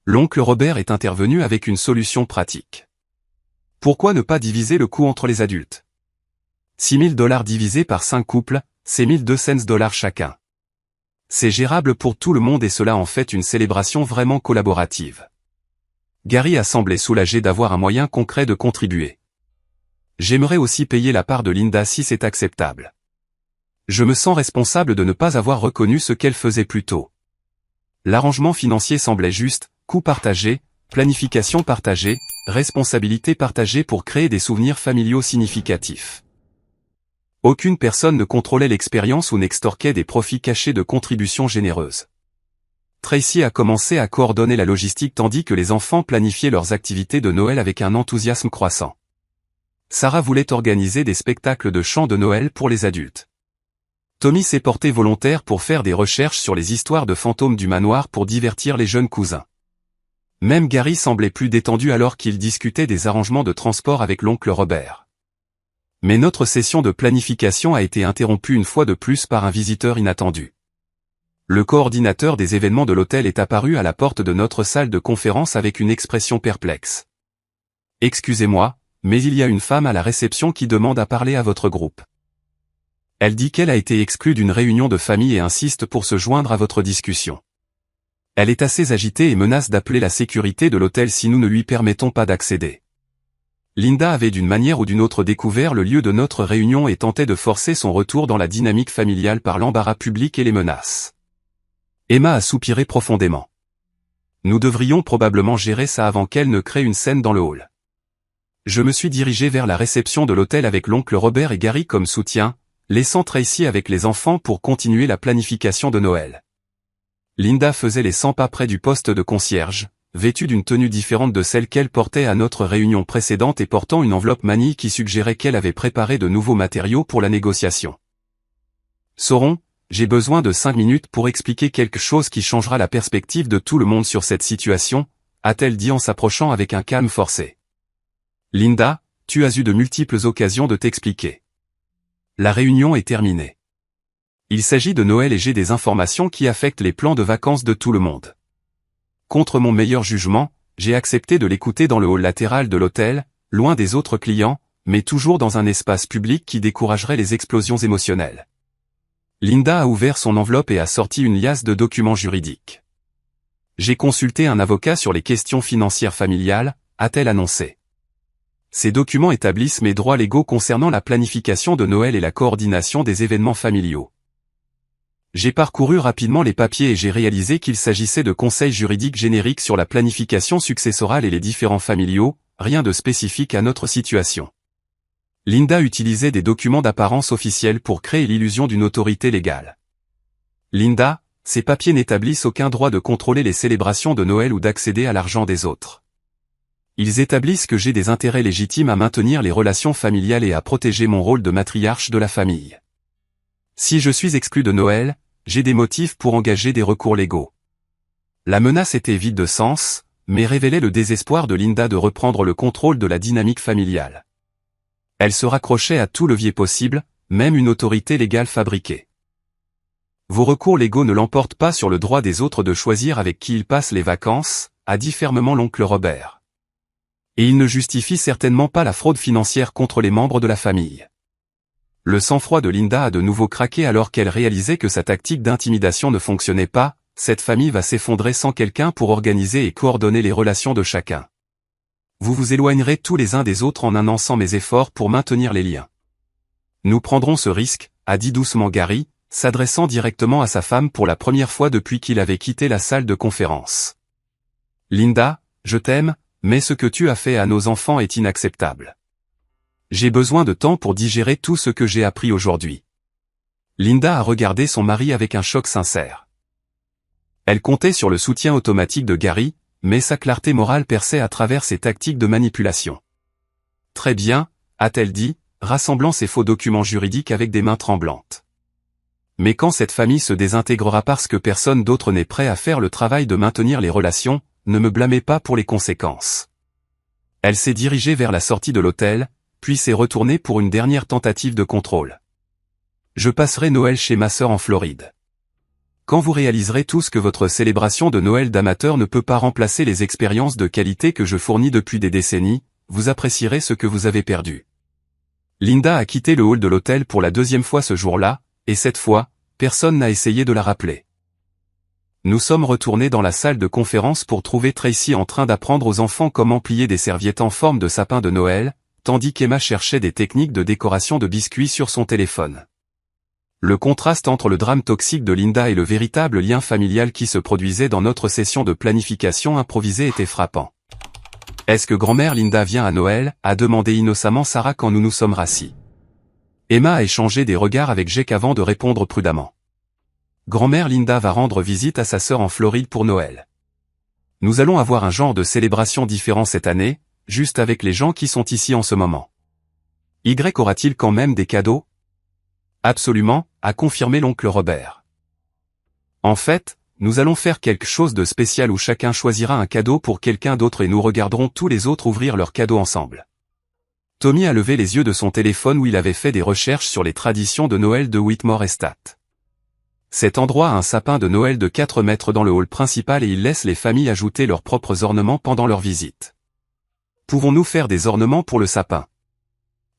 L'oncle Robert est intervenu avec une solution pratique. Pourquoi ne pas diviser le coût entre les adultes? 6 000 $ divisé par 5 couples, c'est 1200 $ chacun. C'est gérable pour tout le monde et cela en fait une célébration vraiment collaborative. Gary a semblé soulagé d'avoir un moyen concret de contribuer. J'aimerais aussi payer la part de Linda si c'est acceptable. Je me sens responsable de ne pas avoir reconnu ce qu'elle faisait plus tôt. L'arrangement financier semblait juste, coûts partagés, planification partagée, responsabilité partagée pour créer des souvenirs familiaux significatifs. Aucune personne ne contrôlait l'expérience ou n'extorquait des profits cachés de contributions généreuses. Tracy a commencé à coordonner la logistique tandis que les enfants planifiaient leurs activités de Noël avec un enthousiasme croissant. Sarah voulait organiser des spectacles de chants de Noël pour les adultes. Tommy s'est porté volontaire pour faire des recherches sur les histoires de fantômes du manoir pour divertir les jeunes cousins. Même Gary semblait plus détendu alors qu'il discutait des arrangements de transport avec l'oncle Robert. Mais notre session de planification a été interrompue une fois de plus par un visiteur inattendu. Le coordinateur des événements de l'hôtel est apparu à la porte de notre salle de conférence avec une expression perplexe. « Excusez-moi, mais il y a une femme à la réception qui demande à parler à votre groupe. Elle dit qu'elle a été exclue d'une réunion de famille et insiste pour se joindre à votre discussion. Elle est assez agitée et menace d'appeler la sécurité de l'hôtel si nous ne lui permettons pas d'accéder. » Linda avait d'une manière ou d'une autre découvert le lieu de notre réunion et tentait de forcer son retour dans la dynamique familiale par l'embarras public et les menaces. Emma a soupiré profondément. Nous devrions probablement gérer ça avant qu'elle ne crée une scène dans le hall. Je me suis dirigé vers la réception de l'hôtel avec l'oncle Robert et Gary comme soutien, laissant Tracy avec les enfants pour continuer la planification de Noël. Linda faisait les 100 pas près du poste de concierge, vêtue d'une tenue différente de celle qu'elle portait à notre réunion précédente et portant une enveloppe manille qui suggérait qu'elle avait préparé de nouveaux matériaux pour la négociation. Sauron, j'ai besoin de 5 minutes pour expliquer quelque chose qui changera la perspective de tout le monde sur cette situation, a-t-elle dit en s'approchant avec un calme forcé. Linda, tu as eu de multiples occasions de t'expliquer. La réunion est terminée. Il s'agit de Noël et j'ai des informations qui affectent les plans de vacances de tout le monde. Contre mon meilleur jugement, j'ai accepté de l'écouter dans le hall latéral de l'hôtel, loin des autres clients, mais toujours dans un espace public qui découragerait les explosions émotionnelles. Linda a ouvert son enveloppe et a sorti une liasse de documents juridiques. J'ai consulté un avocat sur les questions financières familiales, a-t-elle annoncé. Ces documents établissent mes droits légaux concernant la planification de Noël et la coordination des événements familiaux. J'ai parcouru rapidement les papiers et j'ai réalisé qu'il s'agissait de conseils juridiques génériques sur la planification successorale et les différends familiaux, rien de spécifique à notre situation. Linda utilisait des documents d'apparence officielle pour créer l'illusion d'une autorité légale. Linda, ces papiers n'établissent aucun droit de contrôler les célébrations de Noël ou d'accéder à l'argent des autres. Ils établissent que j'ai des intérêts légitimes à maintenir les relations familiales et à protéger mon rôle de matriarche de la famille. Si je suis exclu de Noël, j'ai des motifs pour engager des recours légaux. La menace était vide de sens, mais révélait le désespoir de Linda de reprendre le contrôle de la dynamique familiale. Elle se raccrochait à tout levier possible, même une autorité légale fabriquée. Vos recours légaux ne l'emportent pas sur le droit des autres de choisir avec qui ils passent les vacances, a dit fermement l'oncle Robert. Et il ne justifie certainement pas la fraude financière contre les membres de la famille. Le sang-froid de Linda a de nouveau craqué alors qu'elle réalisait que sa tactique d'intimidation ne fonctionnait pas, cette famille va s'effondrer sans quelqu'un pour organiser et coordonner les relations de chacun. Vous vous éloignerez tous les uns des autres en un an sans mes efforts pour maintenir les liens. Nous prendrons ce risque, a dit doucement Gary, s'adressant directement à sa femme pour la première fois depuis qu'il avait quitté la salle de conférence. Linda, je t'aime, mais ce que tu as fait à nos enfants est inacceptable. J'ai besoin de temps pour digérer tout ce que j'ai appris aujourd'hui. Linda a regardé son mari avec un choc sincère. Elle comptait sur le soutien automatique de Gary, mais sa clarté morale perçait à travers ses tactiques de manipulation. Très bien, a-t-elle dit, rassemblant ses faux documents juridiques avec des mains tremblantes. Mais quand cette famille se désintégrera parce que personne d'autre n'est prêt à faire le travail de maintenir les relations, ne me blâmez pas pour les conséquences. Elle s'est dirigée vers la sortie de l'hôtel, puis s'est retournée pour une dernière tentative de contrôle. Je passerai Noël chez ma sœur en Floride. Quand vous réaliserez tous que votre célébration de Noël d'amateur ne peut pas remplacer les expériences de qualité que je fournis depuis des décennies, vous apprécierez ce que vous avez perdu. Linda a quitté le hall de l'hôtel pour la deuxième fois ce jour-là, et cette fois, personne n'a essayé de la rappeler. Nous sommes retournés dans la salle de conférence pour trouver Tracy en train d'apprendre aux enfants comment plier des serviettes en forme de sapin de Noël, tandis qu'Emma cherchait des techniques de décoration de biscuits sur son téléphone. Le contraste entre le drame toxique de Linda et le véritable lien familial qui se produisait dans notre session de planification improvisée était frappant. « Est-ce que grand-mère Linda vient à Noël ?» a demandé innocemment Sarah quand nous nous sommes rassis. Emma a échangé des regards avec Jake avant de répondre prudemment. Grand-mère Linda va rendre visite à sa sœur en Floride pour Noël. Nous allons avoir un genre de célébration différent cette année, juste avec les gens qui sont ici en ce moment. Y aura-t-il quand même des cadeaux? Absolument, a confirmé l'oncle Robert. En fait, nous allons faire quelque chose de spécial où chacun choisira un cadeau pour quelqu'un d'autre et nous regarderons tous les autres ouvrir leurs cadeaux ensemble. Tommy a levé les yeux de son téléphone où il avait fait des recherches sur les traditions de Noël de Whitmore Estate. Cet endroit a un sapin de Noël de 4 mètres dans le hall principal et il laisse les familles ajouter leurs propres ornements pendant leur visite. Pouvons-nous faire des ornements pour le sapin?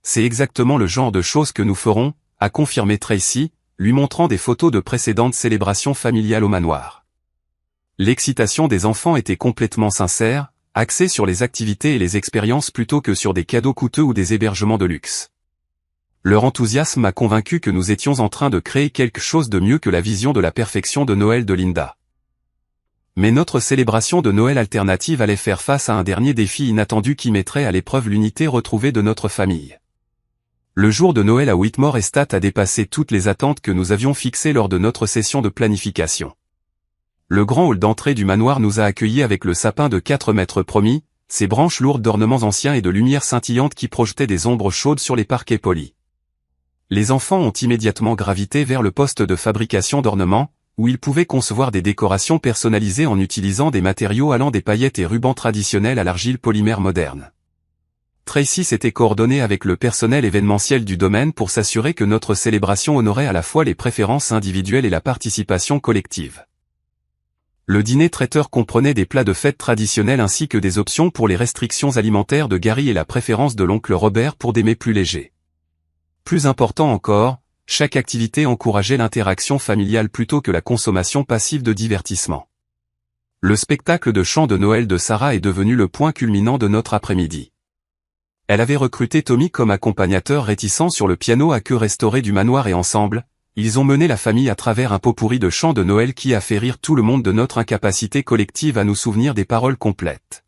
C'est exactement le genre de choses que nous ferons, a confirmé Tracy, lui montrant des photos de précédentes célébrations familiales au manoir. L'excitation des enfants était complètement sincère, axée sur les activités et les expériences plutôt que sur des cadeaux coûteux ou des hébergements de luxe. Leur enthousiasme m'a convaincu que nous étions en train de créer quelque chose de mieux que la vision de la perfection de Noël de Linda. Mais notre célébration de Noël alternative allait faire face à un dernier défi inattendu qui mettrait à l'épreuve l'unité retrouvée de notre famille. Le jour de Noël à Whitmore Estate a dépassé toutes les attentes que nous avions fixées lors de notre session de planification. Le grand hall d'entrée du manoir nous a accueillis avec le sapin de 4 mètres promis, ses branches lourdes d'ornements anciens et de lumières scintillantes qui projetaient des ombres chaudes sur les parquets polis. Les enfants ont immédiatement gravité vers le poste de fabrication d'ornements, où ils pouvaient concevoir des décorations personnalisées en utilisant des matériaux allant des paillettes et rubans traditionnels à l'argile polymère moderne. Tracy s'était coordonné avec le personnel événementiel du domaine pour s'assurer que notre célébration honorait à la fois les préférences individuelles et la participation collective. Le dîner traiteur comprenait des plats de fête traditionnels ainsi que des options pour les restrictions alimentaires de Gary et la préférence de l'oncle Robert pour des mets plus légers. Plus important encore, chaque activité encourageait l'interaction familiale plutôt que la consommation passive de divertissement. Le spectacle de chant de Noël de Sarah est devenu le point culminant de notre après-midi. Elle avait recruté Tommy comme accompagnateur réticent sur le piano à queue restaurée du manoir et ensemble, ils ont mené la famille à travers un pot-pourri de chants de Noël qui a fait rire tout le monde de notre incapacité collective à nous souvenir des paroles complètes.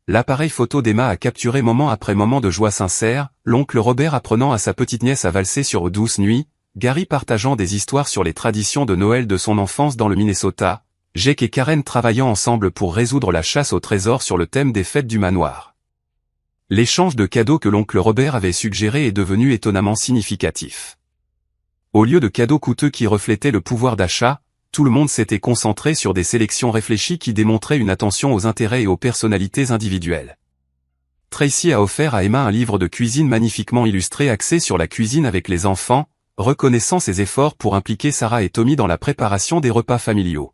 L'appareil photo d'Emma a capturé moment après moment de joie sincère, l'oncle Robert apprenant à sa petite nièce à valser sur Aux douces nuits, Gary partageant des histoires sur les traditions de Noël de son enfance dans le Minnesota, Jake et Karen travaillant ensemble pour résoudre la chasse au trésor sur le thème des fêtes du manoir. L'échange de cadeaux que l'oncle Robert avait suggéré est devenu étonnamment significatif. Au lieu de cadeaux coûteux qui reflétaient le pouvoir d'achat, tout le monde s'était concentré sur des sélections réfléchies qui démontraient une attention aux intérêts et aux personnalités individuelles. Tracy a offert à Emma un livre de cuisine magnifiquement illustré axé sur la cuisine avec les enfants, reconnaissant ses efforts pour impliquer Sarah et Tommy dans la préparation des repas familiaux.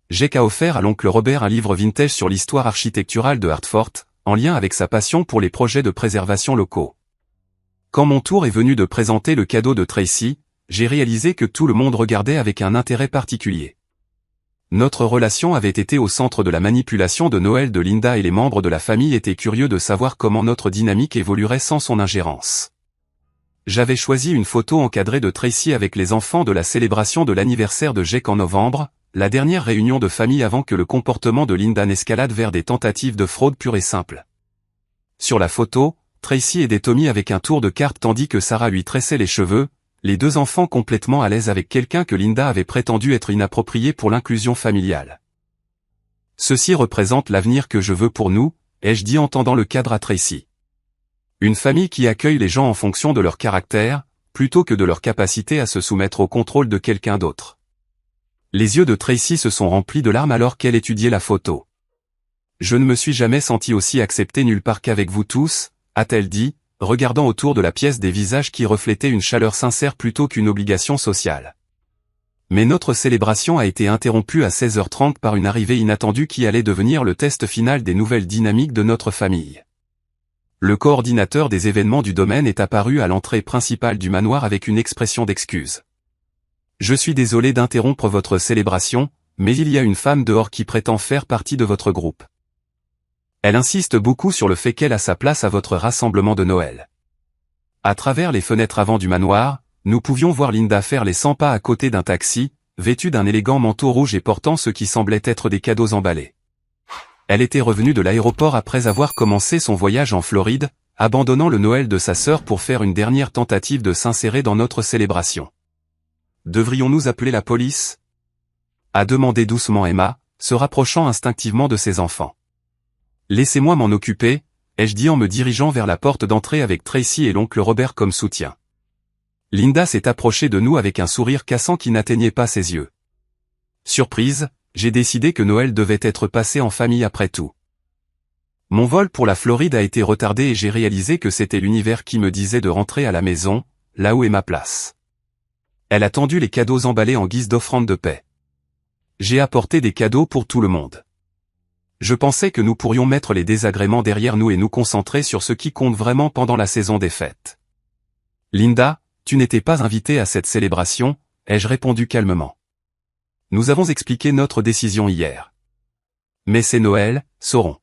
Jake a offert à l'oncle Robert un livre vintage sur l'histoire architecturale de Hartford, en lien avec sa passion pour les projets de préservation locaux. Quand mon tour est venu de présenter le cadeau de Tracy, j'ai réalisé que tout le monde regardait avec un intérêt particulier. Notre relation avait été au centre de la manipulation de Noël de Linda et les membres de la famille étaient curieux de savoir comment notre dynamique évoluerait sans son ingérence. J'avais choisi une photo encadrée de Tracy avec les enfants de la célébration de l'anniversaire de Jake en novembre, la dernière réunion de famille avant que le comportement de Linda n'escalade vers des tentatives de fraude pure et simple. Sur la photo, Tracy aidait Tommy avec un tour de cartes tandis que Sarah lui tressait les cheveux, les deux enfants complètement à l'aise avec quelqu'un que Linda avait prétendu être inapproprié pour l'inclusion familiale. Ceci représente l'avenir que je veux pour nous, ai-je dit en tendant le cadre à Tracy. Une famille qui accueille les gens en fonction de leur caractère, plutôt que de leur capacité à se soumettre au contrôle de quelqu'un d'autre. Les yeux de Tracy se sont remplis de larmes alors qu'elle étudiait la photo. Je ne me suis jamais senti aussi accepté nulle part qu'avec vous tous, a-t-elle dit, regardant autour de la pièce des visages qui reflétaient une chaleur sincère plutôt qu'une obligation sociale. Mais notre célébration a été interrompue à 16h30 par une arrivée inattendue qui allait devenir le test final des nouvelles dynamiques de notre famille. Le coordinateur des événements du domaine est apparu à l'entrée principale du manoir avec une expression d'excuse. « Je suis désolé d'interrompre votre célébration, mais il y a une femme dehors qui prétend faire partie de votre groupe. » Elle insiste beaucoup sur le fait qu'elle a sa place à votre rassemblement de Noël. À travers les fenêtres avant du manoir, nous pouvions voir Linda faire les 100 pas à côté d'un taxi, vêtue d'un élégant manteau rouge et portant ce qui semblait être des cadeaux emballés. Elle était revenue de l'aéroport après avoir commencé son voyage en Floride, abandonnant le Noël de sa sœur pour faire une dernière tentative de s'insérer dans notre célébration. Devrions-nous appeler la police ? A demandé doucement Emma, se rapprochant instinctivement de ses enfants. Laissez-moi m'en occuper, ai-je dit en me dirigeant vers la porte d'entrée avec Tracy et l'oncle Robert comme soutien. Linda s'est approchée de nous avec un sourire cassant qui n'atteignait pas ses yeux. Surprise, j'ai décidé que Noël devait être passé en famille après tout. Mon vol pour la Floride a été retardé et j'ai réalisé que c'était l'univers qui me disait de rentrer à la maison, là où est ma place. Elle a tendu les cadeaux emballés en guise d'offrande de paix. J'ai apporté des cadeaux pour tout le monde. Je pensais que nous pourrions mettre les désagréments derrière nous et nous concentrer sur ce qui compte vraiment pendant la saison des fêtes. Linda, tu n'étais pas invitée à cette célébration, ai-je répondu calmement. Nous avons expliqué notre décision hier. Mais c'est Noël, saurons.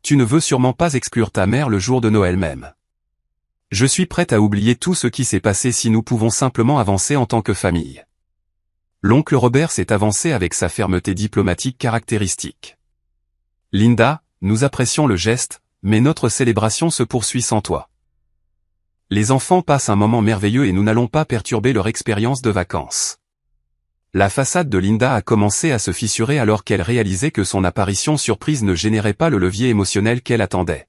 Tu ne veux sûrement pas exclure ta mère le jour de Noël même. Je suis prête à oublier tout ce qui s'est passé si nous pouvons simplement avancer en tant que famille. L'oncle Robert s'est avancé avec sa fermeté diplomatique caractéristique. Linda, nous apprécions le geste, mais notre célébration se poursuit sans toi. Les enfants passent un moment merveilleux et nous n'allons pas perturber leur expérience de vacances. La façade de Linda a commencé à se fissurer alors qu'elle réalisait que son apparition surprise ne générait pas le levier émotionnel qu'elle attendait.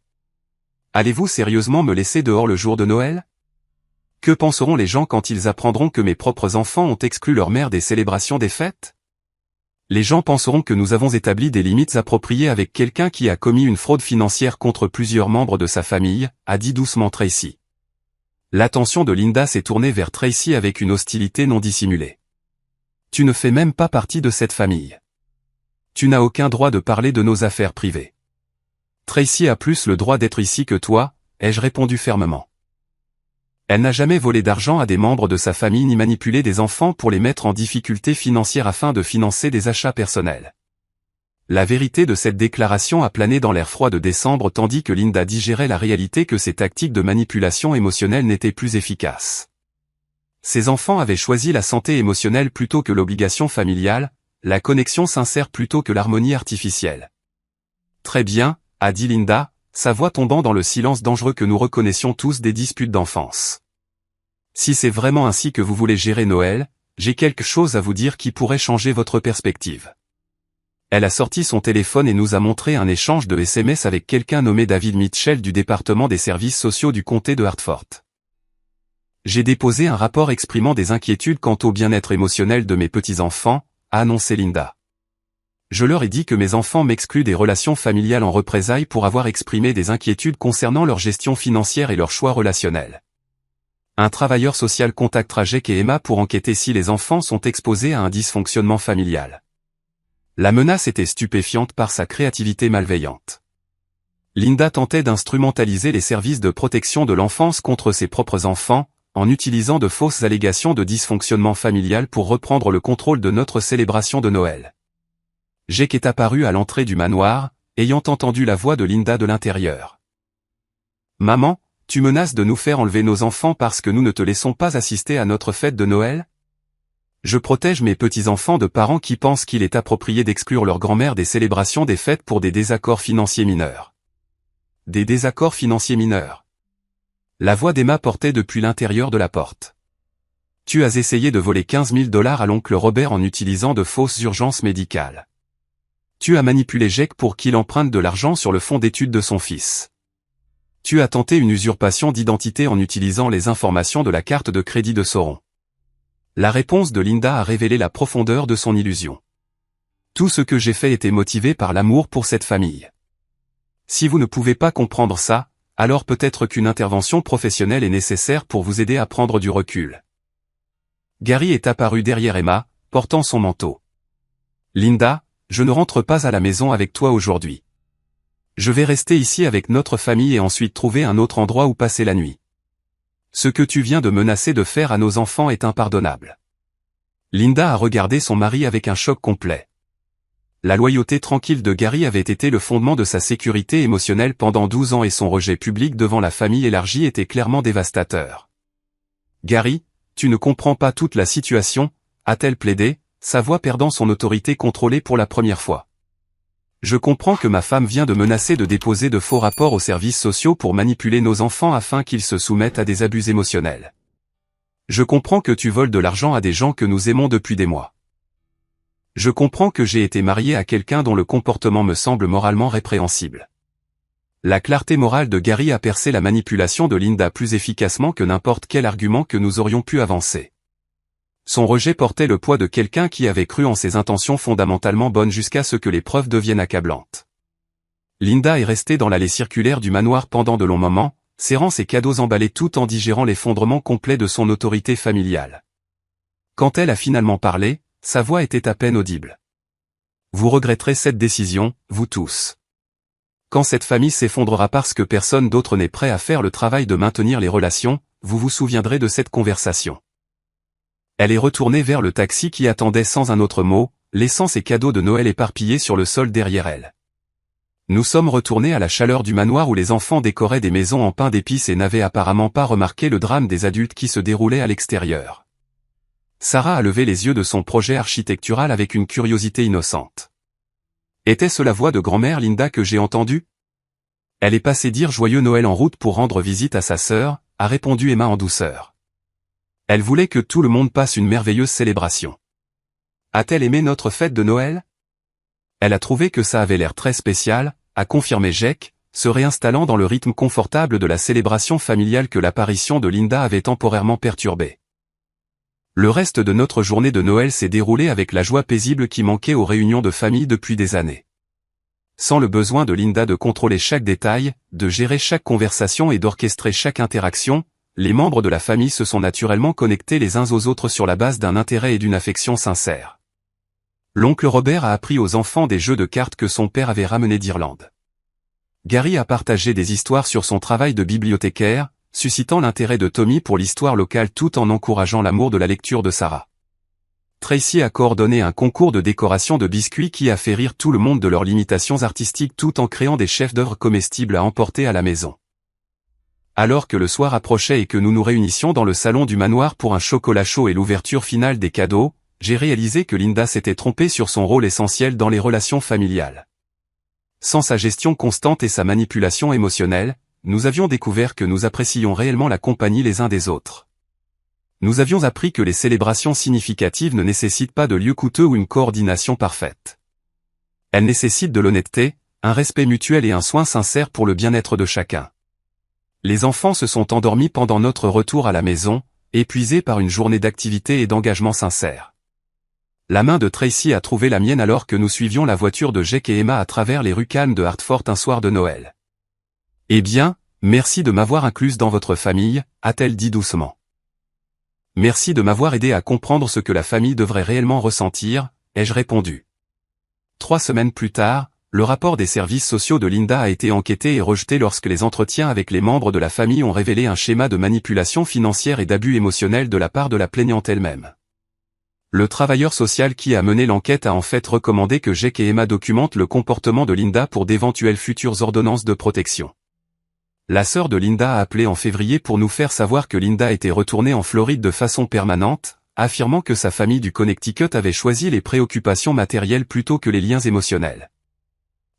Allez-vous sérieusement me laisser dehors le jour de Noël ? Que penseront les gens quand ils apprendront que mes propres enfants ont exclu leur mère des célébrations des fêtes ? Les gens penseront que nous avons établi des limites appropriées avec quelqu'un qui a commis une fraude financière contre plusieurs membres de sa famille, a dit doucement Tracy. L'attention de Linda s'est tournée vers Tracy avec une hostilité non dissimulée. Tu ne fais même pas partie de cette famille. Tu n'as aucun droit de parler de nos affaires privées. Tracy a plus le droit d'être ici que toi, ai-je répondu fermement. Elle n'a jamais volé d'argent à des membres de sa famille ni manipulé des enfants pour les mettre en difficulté financière afin de financer des achats personnels. La vérité de cette déclaration a plané dans l'air froid de décembre tandis que Linda digérait la réalité que ces tactiques de manipulation émotionnelle n'étaient plus efficaces. Ses enfants avaient choisi la santé émotionnelle plutôt que l'obligation familiale, la connexion sincère plutôt que l'harmonie artificielle. Très bien, a dit Linda, sa voix tombant dans le silence dangereux que nous reconnaissions tous des disputes d'enfance. Si c'est vraiment ainsi que vous voulez gérer Noël, j'ai quelque chose à vous dire qui pourrait changer votre perspective. Elle a sorti son téléphone et nous a montré un échange de SMS avec quelqu'un nommé David Mitchell du département des services sociaux du comté de Hartford. J'ai déposé un rapport exprimant des inquiétudes quant au bien-être émotionnel de mes petits-enfants, a annoncé Linda. Je leur ai dit que mes enfants m'excluent des relations familiales en représailles pour avoir exprimé des inquiétudes concernant leur gestion financière et leurs choix relationnels. Un travailleur social contactera Jake et Emma pour enquêter si les enfants sont exposés à un dysfonctionnement familial. La menace était stupéfiante par sa créativité malveillante. Linda tentait d'instrumentaliser les services de protection de l'enfance contre ses propres enfants, en utilisant de fausses allégations de dysfonctionnement familial pour reprendre le contrôle de notre célébration de Noël. Jake est apparu à l'entrée du manoir, ayant entendu la voix de Linda de l'intérieur. « Maman, tu menaces de nous faire enlever nos enfants parce que nous ne te laissons pas assister à notre fête de Noël ? Je protège mes petits-enfants de parents qui pensent qu'il est approprié d'exclure leur grand-mère des célébrations des fêtes pour des désaccords financiers mineurs. » Des désaccords financiers mineurs. La voix d'Emma portait depuis l'intérieur de la porte. « Tu as essayé de voler 15 000 $ à l'oncle Robert en utilisant de fausses urgences médicales. Tu as manipulé Jake pour qu'il emprunte de l'argent sur le fonds d'études de son fils. Tu as tenté une usurpation d'identité en utilisant les informations de la carte de crédit de Sauron. » La réponse de Linda a révélé la profondeur de son illusion. Tout ce que j'ai fait était motivé par l'amour pour cette famille. Si vous ne pouvez pas comprendre ça, alors peut-être qu'une intervention professionnelle est nécessaire pour vous aider à prendre du recul. Gary est apparu derrière Emma, portant son manteau. Linda, je ne rentre pas à la maison avec toi aujourd'hui. Je vais rester ici avec notre famille et ensuite trouver un autre endroit où passer la nuit. Ce que tu viens de menacer de faire à nos enfants est impardonnable. Linda a regardé son mari avec un choc complet. La loyauté tranquille de Gary avait été le fondement de sa sécurité émotionnelle pendant 12 ans et son rejet public devant la famille élargie était clairement dévastateur. « Gary, tu ne comprends pas toute la situation », a-t-elle plaidé, sa voix perdant son autorité contrôlée pour la première fois. « Je comprends que ma femme vient de menacer de déposer de faux rapports aux services sociaux pour manipuler nos enfants afin qu'ils se soumettent à des abus émotionnels. Je comprends que tu voles de l'argent à des gens que nous aimons depuis des mois. Je comprends que j'ai été marié à quelqu'un dont le comportement me semble moralement répréhensible. » La clarté morale de Gary a percé la manipulation de Linda plus efficacement que n'importe quel argument que nous aurions pu avancer. Son rejet portait le poids de quelqu'un qui avait cru en ses intentions fondamentalement bonnes jusqu'à ce que les preuves deviennent accablantes. Linda est restée dans l'allée circulaire du manoir pendant de longs moments, serrant ses cadeaux emballés tout en digérant l'effondrement complet de son autorité familiale. Quand elle a finalement parlé, sa voix était à peine audible. « Vous regretterez cette décision, vous tous. Quand cette famille s'effondrera parce que personne d'autre n'est prêt à faire le travail de maintenir les relations, vous vous souviendrez de cette conversation. » Elle est retournée vers le taxi qui attendait sans un autre mot, laissant ses cadeaux de Noël éparpillés sur le sol derrière elle. Nous sommes retournés à la chaleur du manoir où les enfants décoraient des maisons en pain d'épices et n'avaient apparemment pas remarqué le drame des adultes qui se déroulait à l'extérieur. Sarah a levé les yeux de son projet architectural avec une curiosité innocente. « Était-ce la voix de grand-mère Linda que j'ai entendue ? Elle est passée dire joyeux Noël en route pour rendre visite à sa sœur, » a répondu Emma en douceur. Elle voulait que tout le monde passe une merveilleuse célébration. A-t-elle aimé notre fête de Noël ? Elle a trouvé que ça avait l'air très spécial, a confirmé Jake, se réinstallant dans le rythme confortable de la célébration familiale que l'apparition de Linda avait temporairement perturbé. Le reste de notre journée de Noël s'est déroulé avec la joie paisible qui manquait aux réunions de famille depuis des années. Sans le besoin de Linda de contrôler chaque détail, de gérer chaque conversation et d'orchestrer chaque interaction, les membres de la famille se sont naturellement connectés les uns aux autres sur la base d'un intérêt et d'une affection sincère. L'oncle Robert a appris aux enfants des jeux de cartes que son père avait ramenés d'Irlande. Gary a partagé des histoires sur son travail de bibliothécaire, suscitant l'intérêt de Tommy pour l'histoire locale tout en encourageant l'amour de la lecture de Sarah. Tracy a coordonné un concours de décoration de biscuits qui a fait rire tout le monde de leurs limitations artistiques tout en créant des chefs-d'œuvre comestibles à emporter à la maison. Alors que le soir approchait et que nous nous réunissions dans le salon du manoir pour un chocolat chaud et l'ouverture finale des cadeaux, j'ai réalisé que Linda s'était trompée sur son rôle essentiel dans les relations familiales. Sans sa gestion constante et sa manipulation émotionnelle, nous avions découvert que nous apprécions réellement la compagnie les uns des autres. Nous avions appris que les célébrations significatives ne nécessitent pas de lieu coûteux ou une coordination parfaite. Elles nécessitent de l'honnêteté, un respect mutuel et un soin sincère pour le bien-être de chacun. Les enfants se sont endormis pendant notre retour à la maison, épuisés par une journée d'activité et d'engagement sincère. La main de Tracy a trouvé la mienne alors que nous suivions la voiture de Jake et Emma à travers les rues calmes de Hartford un soir de Noël. « Eh bien, merci de m'avoir incluse dans votre famille », a-t-elle dit doucement. « Merci de m'avoir aidé à comprendre ce que la famille devrait réellement ressentir », ai-je répondu. 3 semaines plus tard, le rapport des services sociaux de Linda a été enquêté et rejeté lorsque les entretiens avec les membres de la famille ont révélé un schéma de manipulation financière et d'abus émotionnels de la part de la plaignante elle-même. Le travailleur social qui a mené l'enquête a en fait recommandé que Jake et Emma documentent le comportement de Linda pour d'éventuelles futures ordonnances de protection. La sœur de Linda a appelé en février pour nous faire savoir que Linda était retournée en Floride de façon permanente, affirmant que sa famille du Connecticut avait choisi les préoccupations matérielles plutôt que les liens émotionnels.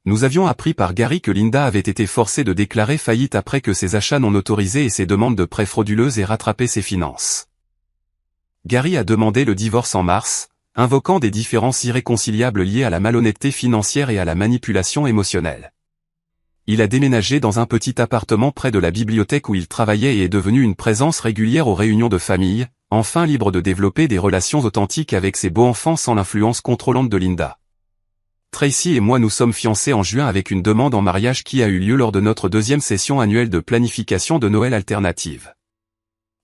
Nous avions appris par Gary que Linda avait été forcée de déclarer faillite après que ses achats non autorisés et ses demandes de prêts frauduleuses aient rattrapé ses finances. Gary a demandé le divorce en mars, invoquant des différences irréconciliables liées à la malhonnêteté financière et à la manipulation émotionnelle. Il a déménagé dans un petit appartement près de la bibliothèque où il travaillait et est devenu une présence régulière aux réunions de famille, enfin libre de développer des relations authentiques avec ses beaux-enfants sans l'influence contrôlante de Linda. Tracy et moi nous sommes fiancés en juin avec une demande en mariage qui a eu lieu lors de notre 2e session annuelle de planification de Noël alternative.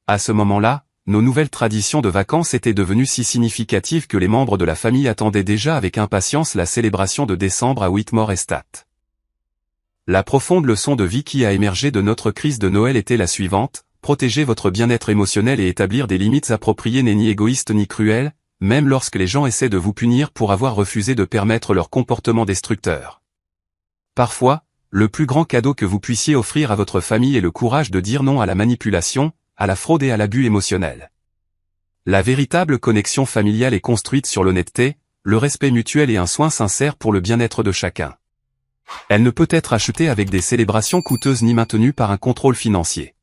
À ce moment-là, nos nouvelles traditions de vacances étaient devenues si significatives que les membres de la famille attendaient déjà avec impatience la célébration de décembre à Whitmore Estate. La profonde leçon de vie qui a émergé de notre crise de Noël était la suivante: protéger votre bien-être émotionnel et établir des limites appropriées n'est ni égoïste ni cruel, même lorsque les gens essaient de vous punir pour avoir refusé de permettre leur comportement destructeur. Parfois, le plus grand cadeau que vous puissiez offrir à votre famille est le courage de dire non à la manipulation, à la fraude et à l'abus émotionnel. La véritable connexion familiale est construite sur l'honnêteté, le respect mutuel et un soin sincère pour le bien-être de chacun. Elle ne peut être achetée avec des célébrations coûteuses ni maintenue par un contrôle financier.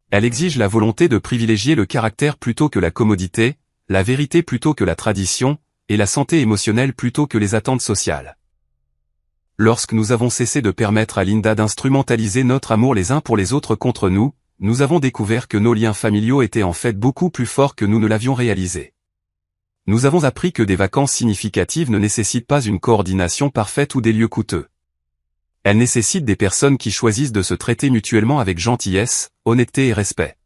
Elle exige la volonté de privilégier le caractère plutôt que la commodité, la vérité plutôt que la tradition, et la santé émotionnelle plutôt que les attentes sociales. Lorsque nous avons cessé de permettre à Linda d'instrumentaliser notre amour les uns pour les autres contre nous, nous avons découvert que nos liens familiaux étaient en fait beaucoup plus forts que nous ne l'avions réalisé. Nous avons appris que des vacances significatives ne nécessitent pas une coordination parfaite ou des lieux coûteux. Elles nécessitent des personnes qui choisissent de se traiter mutuellement avec gentillesse, honnêteté et respect.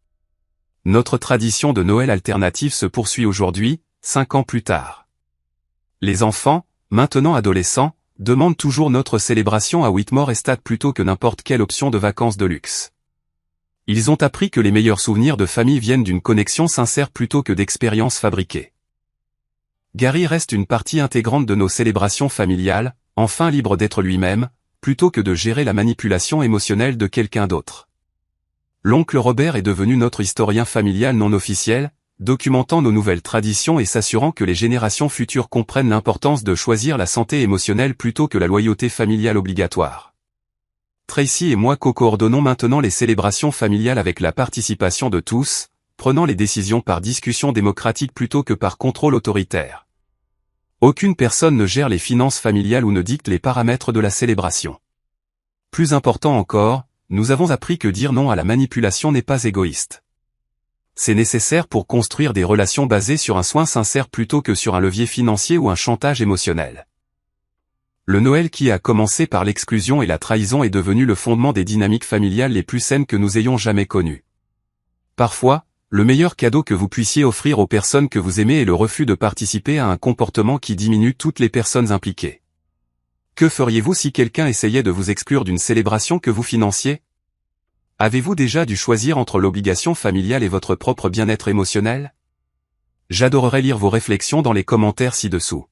Notre tradition de Noël alternative se poursuit aujourd'hui, 5 ans plus tard. Les enfants, maintenant adolescents, demandent toujours notre célébration à Whitmore Estate plutôt que n'importe quelle option de vacances de luxe. Ils ont appris que les meilleurs souvenirs de famille viennent d'une connexion sincère plutôt que d'expériences fabriquées. Gary reste une partie intégrante de nos célébrations familiales, enfin libre d'être lui-même, plutôt que de gérer la manipulation émotionnelle de quelqu'un d'autre. L'oncle Robert est devenu notre historien familial non officiel, documentant nos nouvelles traditions et s'assurant que les générations futures comprennent l'importance de choisir la santé émotionnelle plutôt que la loyauté familiale obligatoire. Tracy et moi co-coordonnons maintenant les célébrations familiales avec la participation de tous, prenant les décisions par discussion démocratique plutôt que par contrôle autoritaire. Aucune personne ne gère les finances familiales ou ne dicte les paramètres de la célébration. Plus important encore, nous avons appris que dire non à la manipulation n'est pas égoïste. C'est nécessaire pour construire des relations basées sur un soin sincère plutôt que sur un levier financier ou un chantage émotionnel. Le Noël qui a commencé par l'exclusion et la trahison est devenu le fondement des dynamiques familiales les plus saines que nous ayons jamais connues. Parfois, le meilleur cadeau que vous puissiez offrir aux personnes que vous aimez est le refus de participer à un comportement qui diminue toutes les personnes impliquées. Que feriez-vous si quelqu'un essayait de vous exclure d'une célébration que vous financiez ? Avez-vous déjà dû choisir entre l'obligation familiale et votre propre bien-être émotionnel ? J'adorerais lire vos réflexions dans les commentaires ci-dessous.